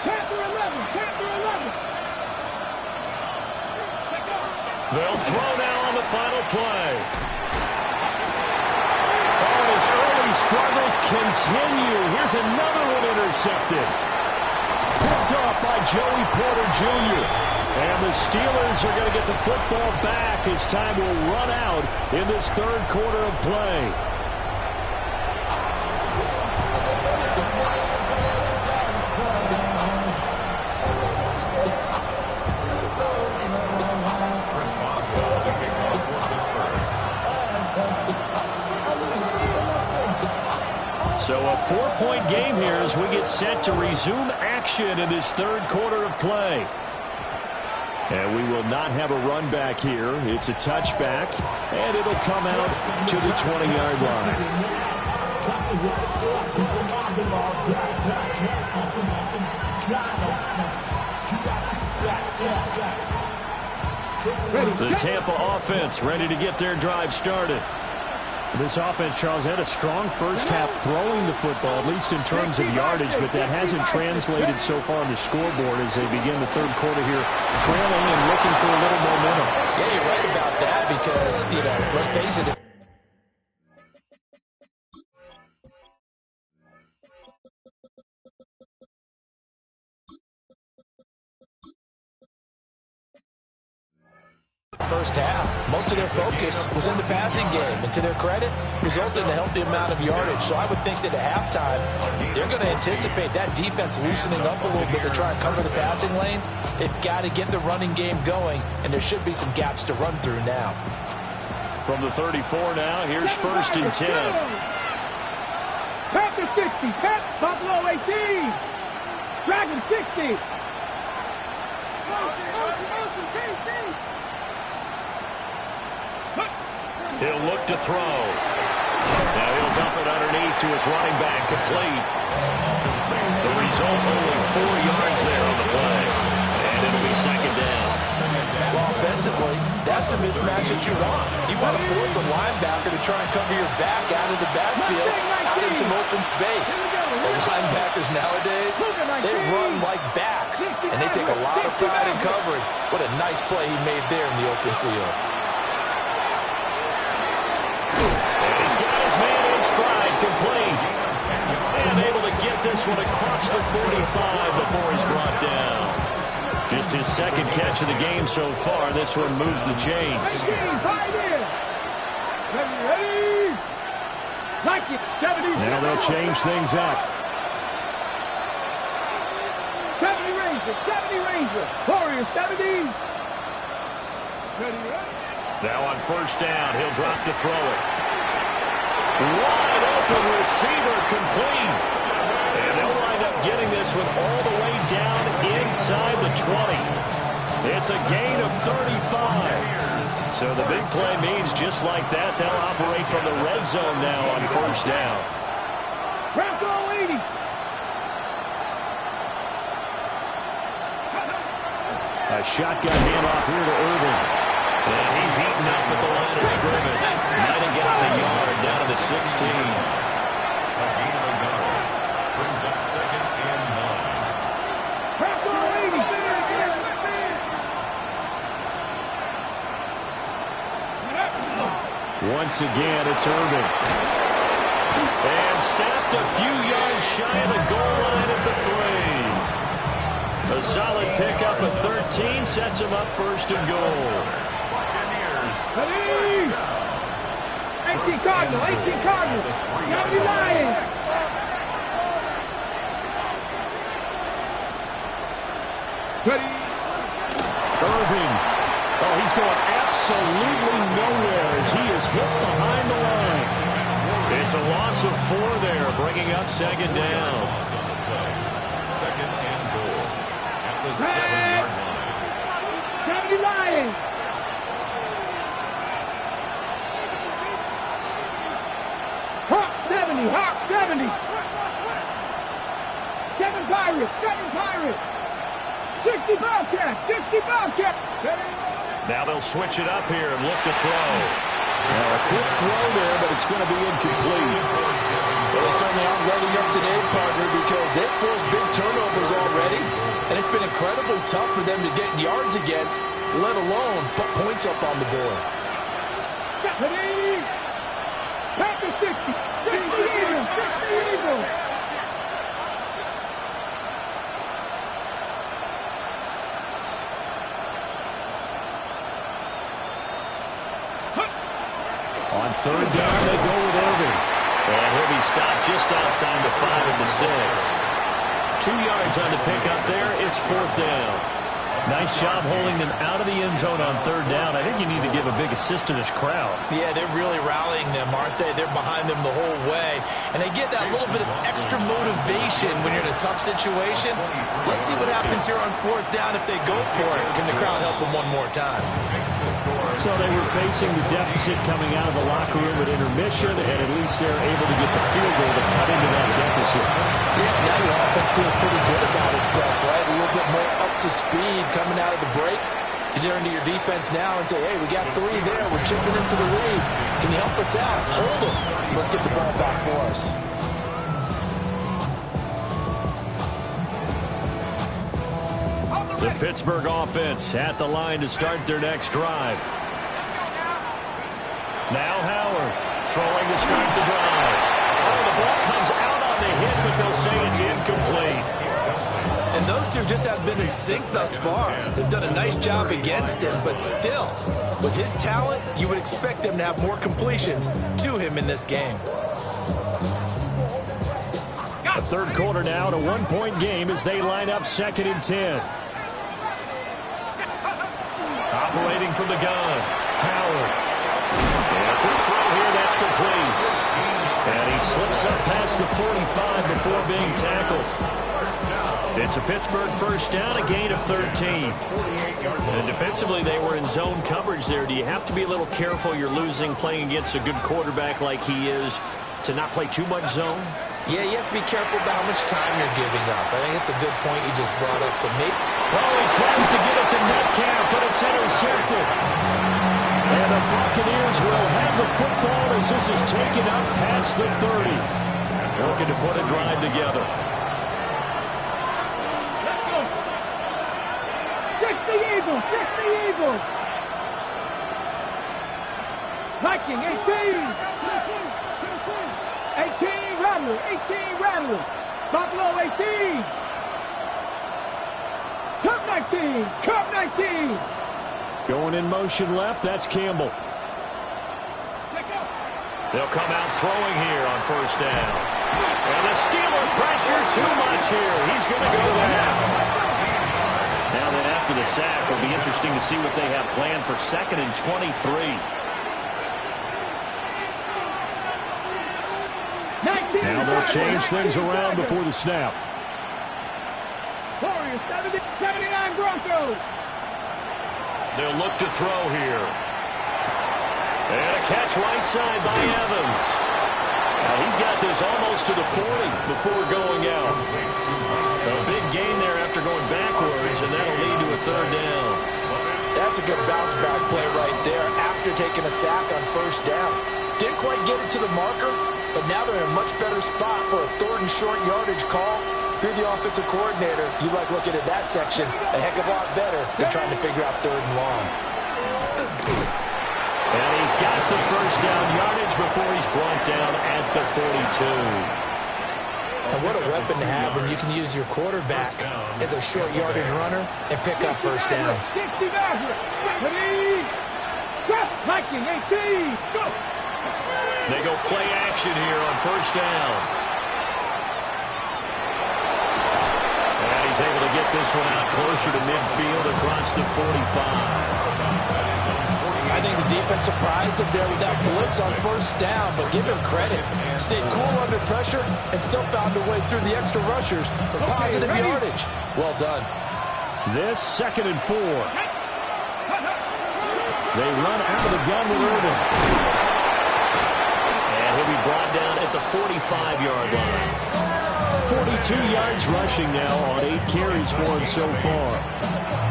Panther 11, Panther 11. They'll throw now on the final play. Oh, his early struggles continue. Here's another one intercepted. Picked off by Joey Porter Jr. And the Steelers are going to get the football back as time will run out in this third quarter of play. So a 4-point game here as we get set to resume action in this third quarter of play. And we will not have a run back here. It's a touchback, and it'll come out to the 20-yard line. The Tampa offense ready to get their drive started. This offense, Charles, had a strong first half throwing the football, at least in terms of yardage, but that hasn't translated so far on the scoreboard as they begin the third quarter here, trailing and looking for a little momentum. Yeah, you're right about that because, let's face it. First half, most of their focus was in the passing game, and to their credit, resulted in a healthy amount of yardage. So I would think that at halftime, they're going to anticipate that defense loosening up a little bit to try and cover the passing lanes. They've got to get the running game going, and there should be some gaps to run through now. From the 34 now, here's 1st and 10. Panther 60, Buffalo 18, Dragon 60. He'll look to throw. Now he'll dump it underneath to his running back, complete. The result, only 4 yards there on the play. And it'll be second down. Well, offensively, that's the mismatch that you want. You want to force a linebacker to try and cover your back out of the backfield, out in some open space. The linebackers nowadays, they run like backs, and they take a lot of pride in covering. What a nice play he made there in the open field. He's got his man in stride, complete. And able to get this one across the 45 before he's brought down. Just his second catch of the game so far. This one moves the chains. Now they'll change things up. 70 Ranger, Warriors 70. Now on first down, he'll drop to throw it. Wide open receiver, complete. And they'll wind up getting this one all the way down inside the 20. It's a gain of 35. So the big play means just like that, they'll operate from the red zone now on first down. Bronco 80. A shotgun handoff here to Irvin. And he's eaten up at the line of scrimmage. Might have gotten a yard down to the 16. Brings up 2nd and 9. Bronco 80. Once again, it's Irvin. And snapped a few yards shy of the goal line at the 3. A solid pickup of 13 sets him up first and goal. 18 Cardinal, 18 Cardinal. County Lions. Irvin. Oh, he's going absolutely nowhere as he is hit behind the line. It's a loss of 4 there, bringing up 2nd down. 2nd and goal at the 7-yard line. County Lions. Hawk 70, Hawk 70. 7 Pirates, 7 Pirates. 60 Bobcats, 60 Bobcats. Now they'll switch it up here and look to throw. Now a quick throw there, but it's going to be incomplete. Well, they certainly aren't running up to date, partner, because they've forced big turnovers already, and it's been incredibly tough for them to get yards against, let alone put points up on the board. Packers 60, 60 Eagles, 60 Eagles. On 3rd down, they go with Irvin. And he'll be stopped just outside the 5 at the 6. 2 yards on the pickup there. It's 4th down. Nice job holding them out of the end zone on 3rd down. I think you need to give a big assist to this crowd. Yeah, they're really rallying them, aren't they? They're behind them the whole way. And they get that little bit of extra motivation when you're in a tough situation. Let's see what happens here on 4th down if they go for it. Can the crowd help them one more time? So they were facing the deficit coming out of the locker room at intermission, and at least they're able to get the field goal to cut into that deficit. Yeah, now the offense feels pretty good about itself, right? A little bit more up to speed coming out of the break. You turn to your defense now and say, hey, we got 3 there. We're chipping into the lead. Can you help us out? Hold them. Let's get the ball back for us. The Pittsburgh offense at the line to start their next drive. Now Howard throwing to start the drive. Oh, the ball comes out on the hit, but they'll say it's incomplete. And those two just have been in sync thus far. They've done a nice job against him, but still, with his talent, you would expect them to have more completions to him in this game. The 3rd quarter now, to 1-point game as they line up 2nd and 10. Operating from the gun, Howard. And a quick throw here, that's complete. And he slips up past the 45 before being tackled. It's a Pittsburgh first down, a gain of 13. And defensively, they were in zone coverage there. Do you have to be a little careful? You're losing, playing against a good quarterback like he is, to not play too much zone? Yeah, you have to be careful about how much time you're giving up. I think it's a good point you just brought up. So maybe... Oh, he tries to get it to Metcalf, but it's intercepted. And the Buccaneers will have the football as this is taken up past the 30. Looking to put a drive together. Let's go. 60 Eagles, 60 Eagles. Viking 18. 18 Rattler, 18 Rattler. Buffalo 18. Cup 19, Cup 19. Going in motion left, that's Campbell. They'll come out throwing here on first down. And the Steeler pressure too much here. He's going to go down. Now then after the sack, it'll be interesting to see what they have planned for 2nd and 23. Now they'll change things around before the snap. Warriors, 79 Broncos. They'll look to throw here. And a catch right side by Evans. Now he's got this almost to the 40 before going out. A big gain there after going backwards, and that'll lead to a third down. That's a good bounce back play right there after taking a sack on first down. Didn't quite get it to the marker, but now they're in a much better spot for a third and short yardage call. If you're the offensive coordinator, you like looking at that section a heck of a lot better than trying to figure out third and long. And he's got the first down yardage before he's brought down at the 42. And what a weapon to have when you can use your quarterback as a short yardage runner and pick up first downs. 60 Ready, Viking 18, go! They go play action here on first down. And he's able to get this one out closer to midfield across the 45. I think the defense surprised him there with that blitz on first down, but give him credit. Stayed cool under pressure and still found a way through the extra rushers for positive yardage. Well done. This 2nd and 4. They run out of the gun with Irvin. And he'll be brought down at the 45-yard line. 42 yards rushing now on 8 carries for him so far.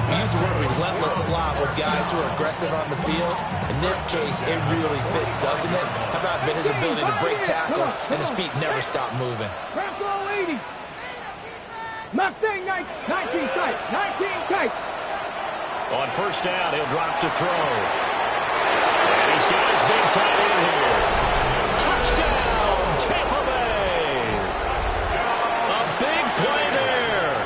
We use the word relentless a lot with guys who are aggressive on the field. In this case, it really fits, doesn't it? How about his ability to break tackles and his feet never stop moving? Bronco 80. Mustang 19 tight, 19 tight. On first down, he'll drop to throw. And he's got his big tight end here. Touchdown, Tampa Bay. A big play there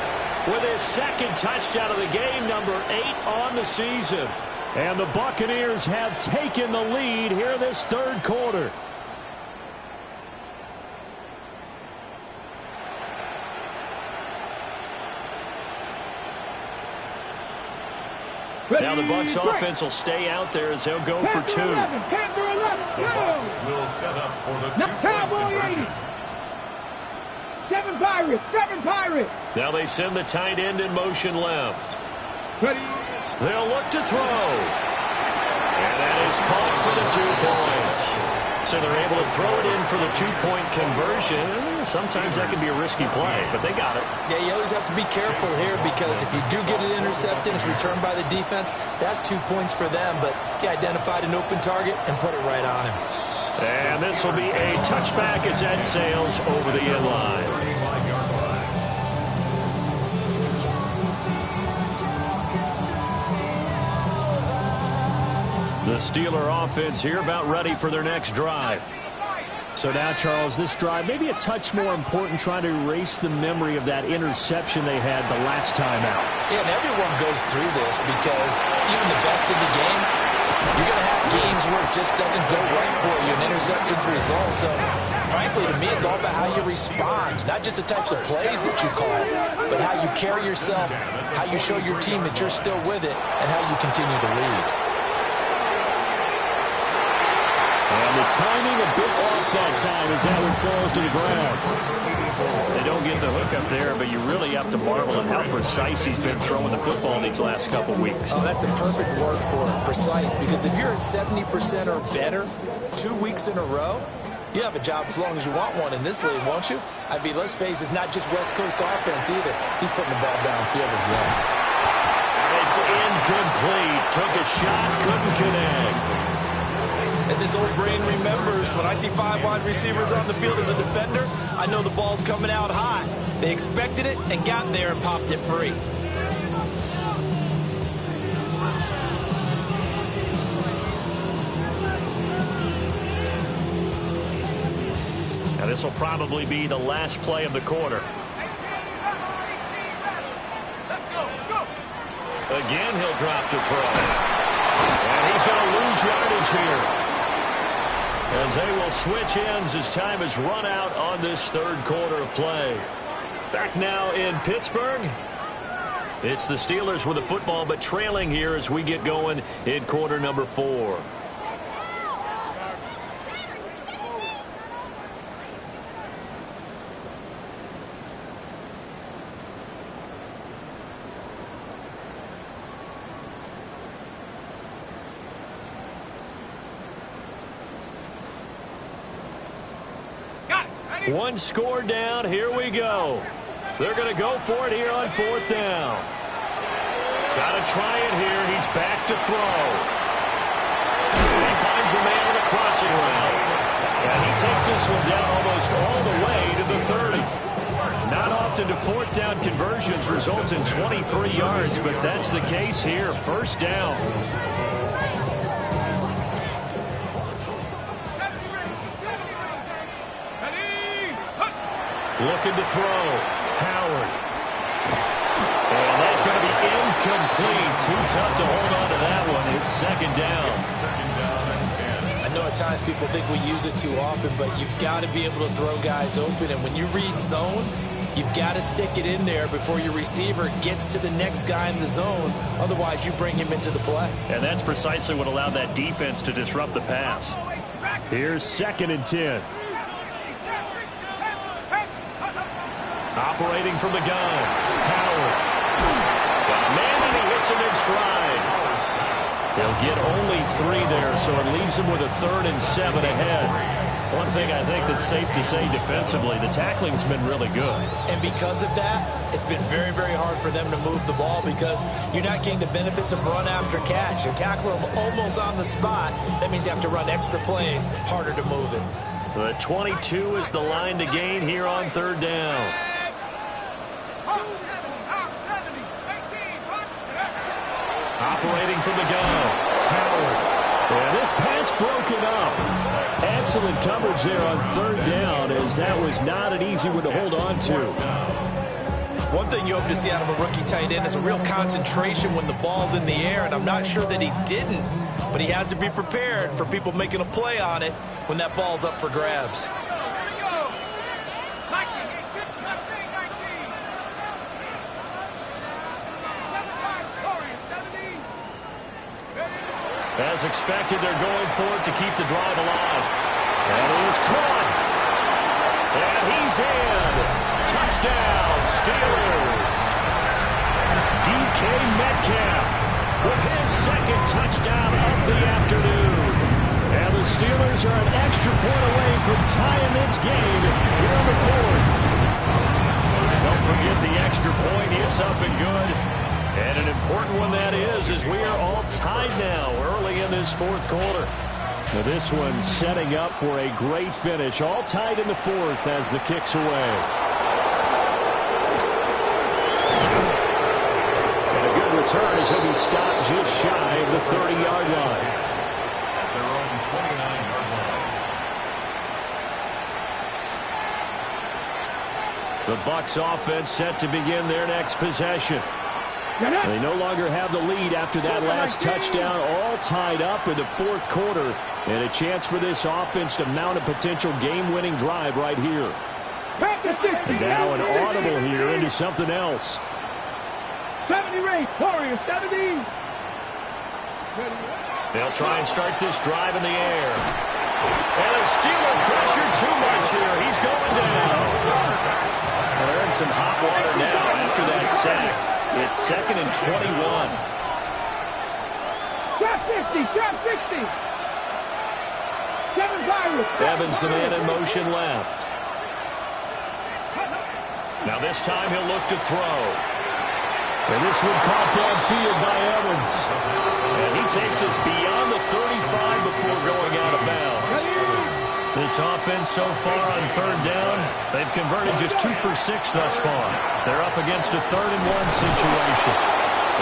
with his 2nd touchdown of the game, number 8 on the season. And the Buccaneers have taken the lead here in this 3rd quarter. Now the Bucs offense will stay out there as they'll go for 2. The Bucs will set up for the Cowboy 80. 7 Pirates. Now they send the tight end in motion left. Ready. They'll look to throw. And that is caught for the 2 points. So they're able to throw it in for the 2-point conversion. Sometimes that can be a risky play, but they got it. Yeah, you always have to be careful here because if you do get it intercepted, it's returned by the defense. That's 2 points for them, but he identified an open target and put it right on him. And this will be a touchback as that sails over the end line. The Steeler offense here about ready for their next drive. So now, Charles, this drive maybe a touch more important, trying to erase the memory of that interception they had the last time out. Yeah, and everyone goes through this because even the best in the game, you're going to have games where it just doesn't go right for you, and interceptions result. So, frankly, to me, it's all about how you respond, not just the types of plays that you call, but how you carry yourself, how you show your team that you're still with it, and how you continue to lead. And the timing a bit off that time as that one falls to the ground. They don't get the hook up there, but you really have to marvel at how precise he's been throwing the football these last couple weeks. Oh, that's a perfect word for it, precise, because if you're at 70% or better 2 weeks in a row, you have a job as long as you want one in this league, won't you? I mean, let's face it, it's not just West Coast offense either. He's putting the ball downfield as well. It's incomplete. Took a shot, couldn't connect. As this old brain remembers, when I see 5 wide receivers on the field as a defender, I know the ball's coming out high. They expected it and got there and popped it free. Now this will probably be the last play of the quarter. Again, he'll drop to throw. And he's going to lose yardage here, as they will switch ends as time is run out on this 3rd quarter of play. Back now in Pittsburgh. It's the Steelers with the football, but trailing here as we get going in quarter number 4. One score down. Here we go. They're going to go for it here on 4th down. Got to try it here. He's back to throw. And he finds a man on the crossing route. And he takes this one down almost all the way to the 30. Not often do 4th down conversions result in 23 yards, but that's the case here. 1st down. Looking to throw. Howard. And that's going to be incomplete. Too tough to hold on to that one. It's 2nd down. I know at times people think we use it too often, but you've got to be able to throw guys open. And when you read zone, you've got to stick it in there before your receiver gets to the next guy in the zone. Otherwise, you bring him into the play. And that's precisely what allowed that defense to disrupt the pass. Here's 2nd and 10. Operating from the gun. Howard. Man, he hits him in stride. He'll get only 3 there, so it leaves him with a 3rd and 7 ahead. One thing I think that's safe to say defensively, the tackling's been really good. And because of that, it's been very, very hard for them to move the ball because you're not getting the benefits of run after catch. You're tackling them almost on the spot. That means you have to run extra plays, harder to move it. The 22 is the line to gain here on 3rd down. Operating from the gun. Howard. And this pass broken up. Excellent coverage there on 3rd down, as that was not an easy one to hold on to. One thing you hope to see out of a rookie tight end is a real concentration when the ball's in the air, and I'm not sure that he didn't, but he has to be prepared for people making a play on it when that ball's up for grabs. As expected, they're going for it to keep the drive alive. And he is caught. And he's in. Touchdown, Steelers. DK Metcalf with his 2nd touchdown of the afternoon. And the Steelers are an extra point away from tying this game here on the 4th. Don't forget the extra point. It's up and good. And an important one that is, as we are all tied now early in this 4th quarter. Now this one setting up for a great finish. All tied in the 4th as the kick's away. And a good return as he'll be stopped just shy of the 30-yard line. Their own 29-yard line. The Bucs offense set to begin their next possession. They no longer have the lead after that last touchdown, all tied up in the 4th quarter, and a chance for this offense to mount a potential game-winning drive right here. And now an audible here into something else. 70 race, Warriors, 70. They'll try and start this drive in the air. And a Steeler pressure too much here. He's going down. They're in some hot water now after that sack. It's 2nd and 21. Drop 60, drop 60. 7 Pirates. Evans, the man in motion left. Now this time he'll look to throw. And this one caught downfield by Evans. And he takes us beyond the 35 before going out of bounds. This offense so far on 3rd down, they've converted just 2 for 6 thus far. They're up against a 3rd and 1 situation.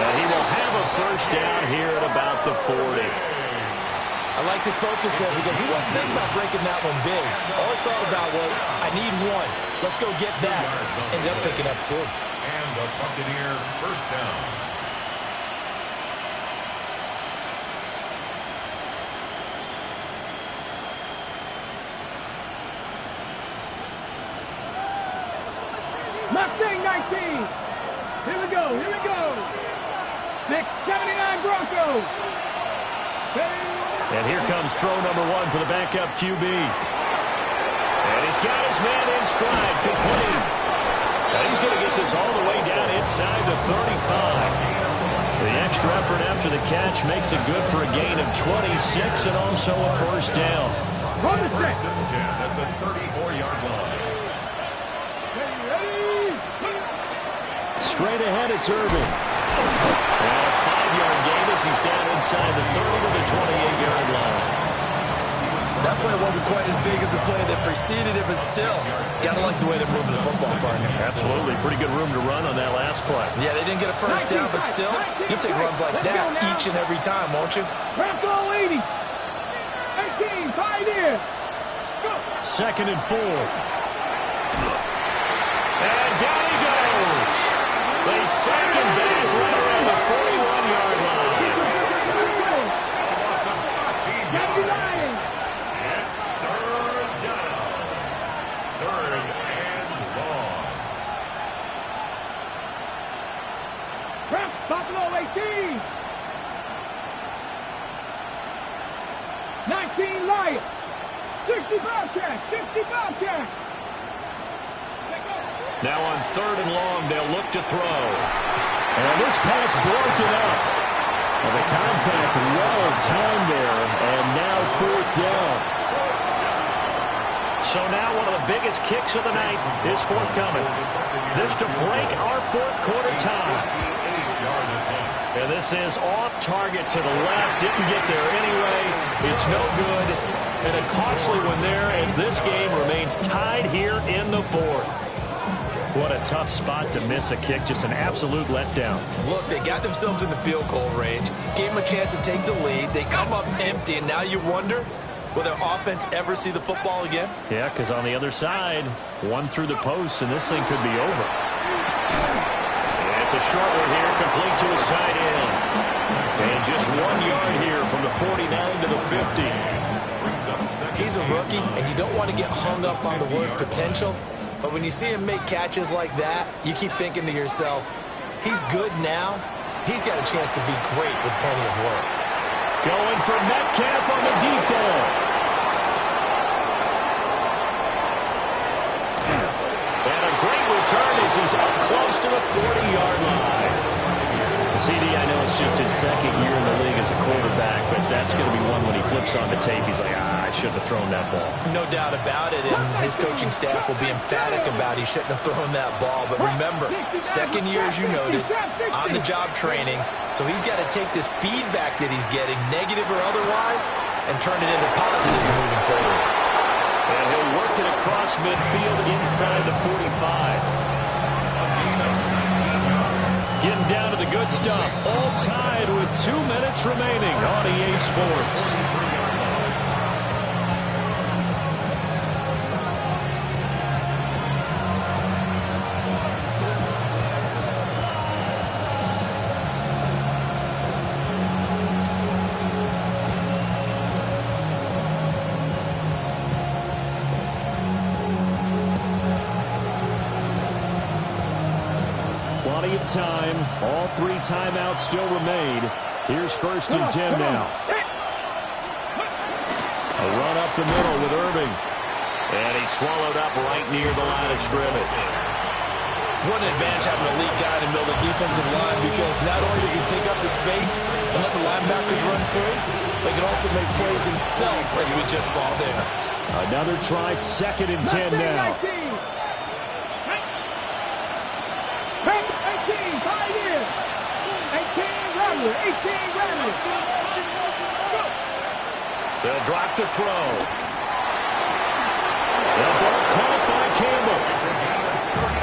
And he will have a 1st down here at about the 40. I like his focus there because he wasn't thinking about breaking that one big. All he thought about was, I need 1. Let's go get that. Ended up picking up 2. And the Buccaneer 1st down. Mustang 19. Here we go, here we go. 679 Broncos. And here comes throw number 1 for the backup QB. And he's got his man in stride, complete. And he's going to get this all the way down inside the 35. The extra effort after the catch makes it good for a gain of 26 and also a 1st down. First and 10 at the 34-yard line. Straight ahead, it's Irving. And a 5-yard gain as he's down inside the 30 to the 28-yard line. That play wasn't quite as big as the play that preceded it, but still, gotta like the way they're moving the football, partner. Absolutely. Pretty good room to run on that last play. Yeah, they didn't get a first down, but still, you'll take runs like that each and every time, won't you? Bronco 80. 18, 5 in. Go. 2nd and 4. And down he goes. They sack him back right around the 41-yard line. It's 3rd down. 3rd and long. Buffalo 18. 19 Lions. 60 Bobcats. 60 Bobcats. Now on 3rd and long, they'll look to throw. And this pass broken up. Well, the contact well timed there, and now 4th down. So now one of the biggest kicks of the night is forthcoming. This to break our 4th quarter tie. And this is off target to the left. Didn't get there anyway. It's no good. And a costly one there as this game remains tied here in the 4th. What a tough spot to miss a kick. Just an absolute letdown. Look, they got themselves in the field goal range, gave them a chance to take the lead. They come up empty, and now you wonder, will their offense ever see the football again? Yeah, because on the other side, one through the post, and this thing could be over. And it's a short one here, complete to his tight end. And just 1 yard here from the 49 to the 50. He's a rookie, and you don't want to get hung up on the word potential. But when you see him make catches like that, you keep thinking to yourself, he's good now. He's got a chance to be great with plenty of work. Going for Metcalf on the deep ball. And a great return as he's up close to the 40-yard line. CD, I know it's just his 2nd year in the league as a quarterback, but that's going to be one when he flips on the tape. He's like, I shouldn't have thrown that ball. No doubt about it, and his coaching staff will be emphatic about he shouldn't have thrown that ball. But remember, 2nd year, as you noted, on-the-job training, so he's got to take this feedback that he's getting, negative or otherwise, and turn it into positives moving forward. And he'll work it across midfield inside the 45. Getting down to the good stuff. All tied with 2 minutes remaining on EA Sports. Plenty of time. All 3 timeouts still remain. Here's 1st and 10 now. A run up the middle with Irving. And he's swallowed up right near the line of scrimmage. What an advantage having a lead guy in the middle of the defensive line, because not only does he take up the space and let the linebackers run free, but he can also make plays himself, as we just saw there. Another try, 2nd and 10 now. 18 Rattler. They'll drop the throw. The ball caught by Campbell.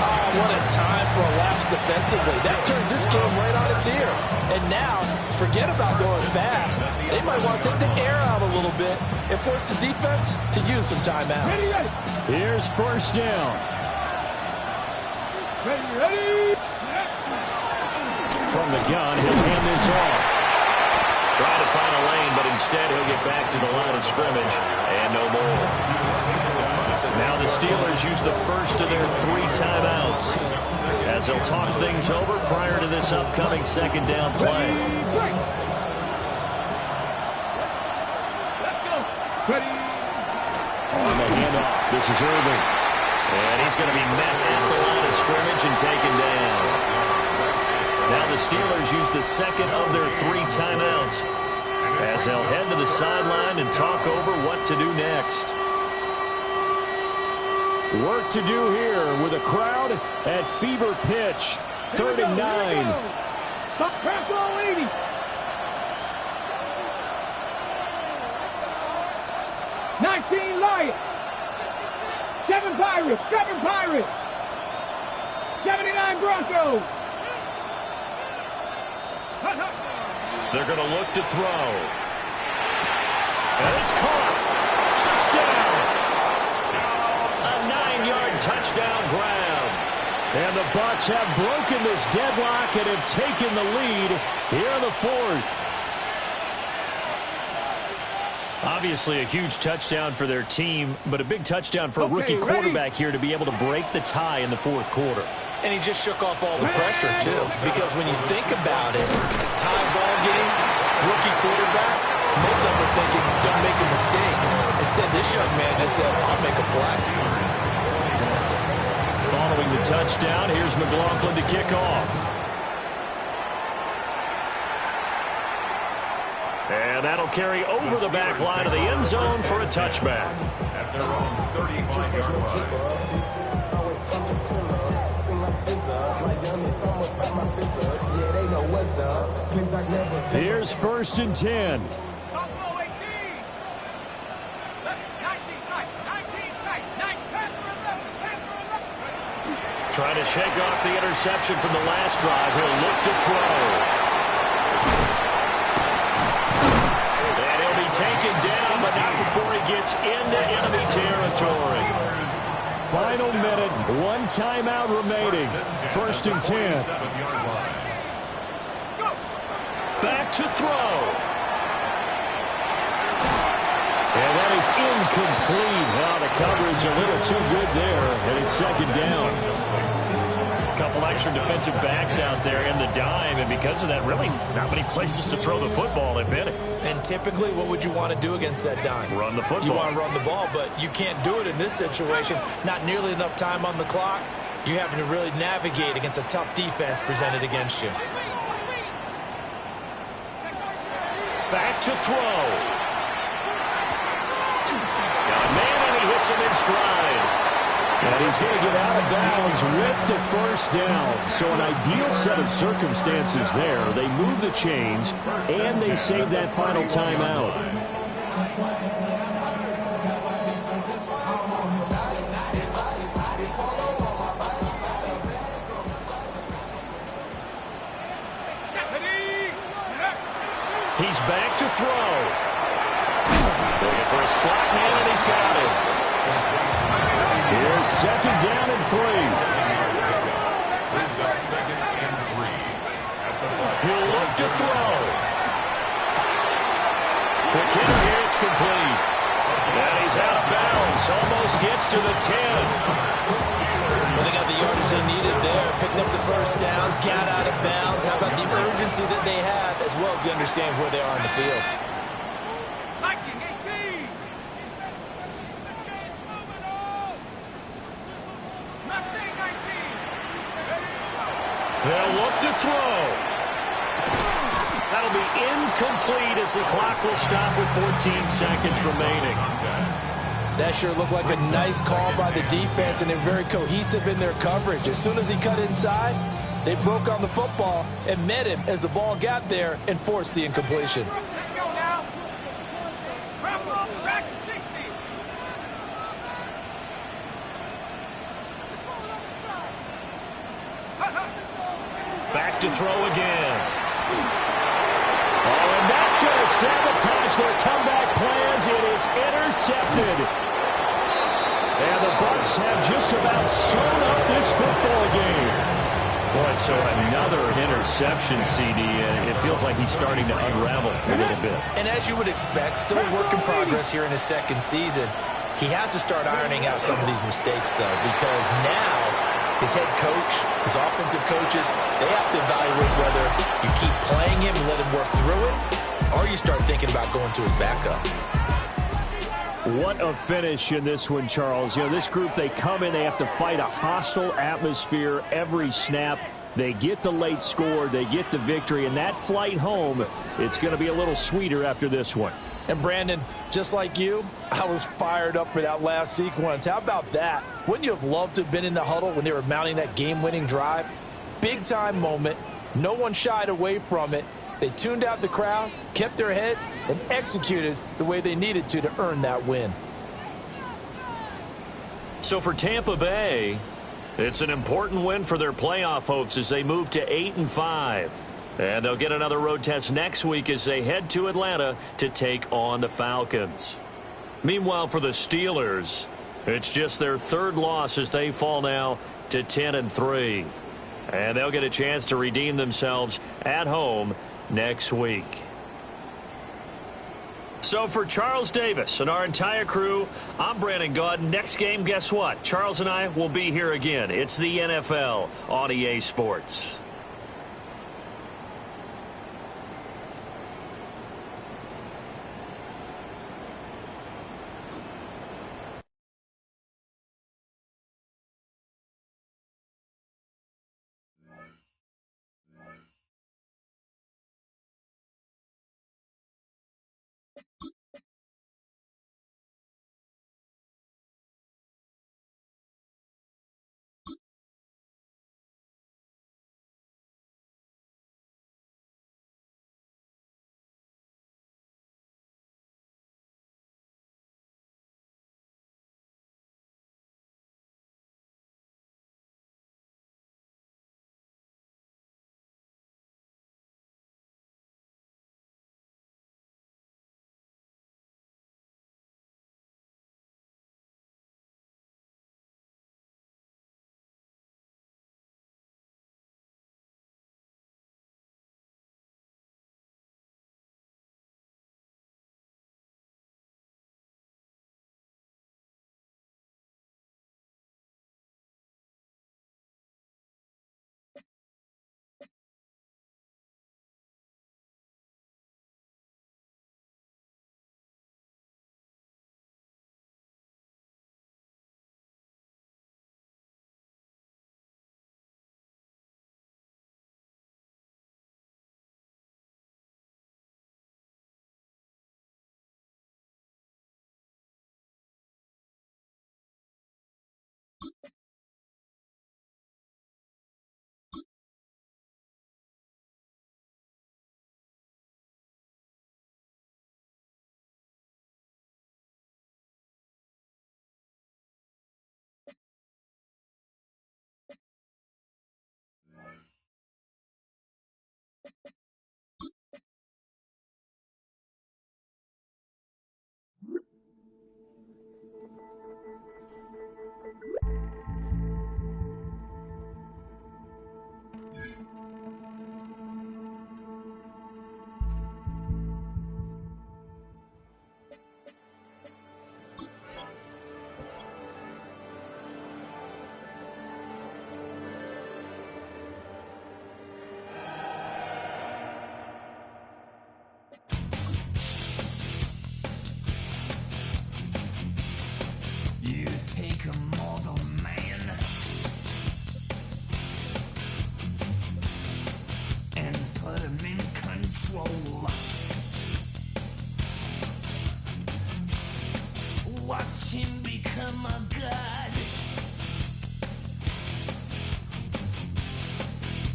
Oh, what a time for a lapse defensively. That turns this game right on its ear. And now, forget about going fast. They might want to take the air out a little bit and force the defense to use some timeouts. Here's 1st down. Ready. From the gun, he'll hand this off. Trying to find a lane, but instead he'll get back to the line of scrimmage and no more. Now the Steelers use the first of their 3 timeouts as they'll talk things over prior to this upcoming 2nd down play. On the handoff, this is Irving. And he's going to be met at the line of scrimmage and taken down. Now the Steelers use the 2nd of their 3 timeouts as they'll head to the sideline and talk over what to do next. Work to do here with a crowd at fever pitch 3rd and 9. Stop, Craftslow 80. Lions. 7 Pirates. 79 Broncos. They're going to look to throw. And it's caught. Touchdown. A 9-yard touchdown grab. And the Bucs have broken this deadlock and have taken the lead here in the 4th. Obviously a huge touchdown for their team, but a big touchdown for a rookie quarterback here to be able to break the tie in the 4th quarter. And he just shook off all the pressure, too. Because when you think about it, tie ball game, rookie quarterback, most of them are thinking, don't make a mistake. Instead, this young man just said, I'll make a play. Following the touchdown, here's McLaughlin to kick off. And that'll carry over the back line of the end zone for a touchback. At their own 35-yard line. Here's 1st and 10. Trying to shake off the interception from the last drive. He'll look to throw. And he'll be taken down, but not before he gets into enemy territory. Final minute, 1 timeout remaining. 1st and 10. Back to throw. And that is incomplete. Well, the coverage a little too good there, and it's 2nd down. A couple extra defensive backs out there in the dime, and because of that, really not many places to throw the football, if any. And typically, what would you want to do against that dime? Run the football. You want to run the ball, but you can't do it in this situation. Not nearly enough time on the clock. You're having to really navigate against a tough defense presented against you. Back to throw. Got a man, and he hits him in stride. And he's going to get out of bounds with the 1st down. So an ideal set of circumstances there. They move the chains, and they save that final timeout. He's back to throw. Looking for a slot man, and he's got it. Here's 2nd down and 3. Brings up 2nd and 3. He'll look to throw. The kick here, it's complete. And he's out of bounds. Almost gets to the 10. Well, they got the yardage they needed there. Picked up the 1st down, got out of bounds. How about the urgency that they have, as well as they understand where they are in the field? They'll look to throw. That'll be incomplete as the clock will stop with 14 seconds remaining. That sure looked like a nice call by the defense, and they're very cohesive in their coverage. As soon as he cut inside, they broke on the football and met him as the ball got there and forced the incompletion. Let's go now. Back to 60. Back to throw again. Oh, and that's going to sabotage their comeback plans. It is intercepted. And the Bucs have just about sewn up this football game. Boy, so another interception, CD. It feels like he's starting to unravel a little bit. And as you would expect, still a work in progress here in his 2nd season. He has to start ironing out some of these mistakes, though, because now his head coach, his offensive coaches, they have to evaluate whether you keep playing him and let him work through it, or you start thinking about going to his backup. What a finish in this one, Charles. You know, this group, they come in, they have to fight a hostile atmosphere every snap. They get the late score, they get the victory, and that flight home, it's going to be a little sweeter after this one. And Brandon, just like you, I was fired up for that last sequence. How about that? Wouldn't you have loved to have been in the huddle when they were mounting that game-winning drive? big-time moment. No one shied away from it. They tuned out the crowd, kept their heads, and executed the way they needed to earn that win. So for Tampa Bay, it's an important win for their playoff hopes as they move to 8-5. And they'll get another road test next week as they head to Atlanta to take on the Falcons. Meanwhile, for the Steelers, it's just their third loss as they fall now to 10-3. And they'll get a chance to redeem themselves at home next week. So for Charles Davis and our entire crew, I'm Brandon Gaudin. Next game, guess what? Charles and I will be here again. It's the NFL on EA Sports. You take a mortal man and put him in control. Watch him become a god.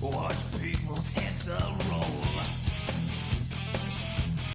Watch people's heads a roll.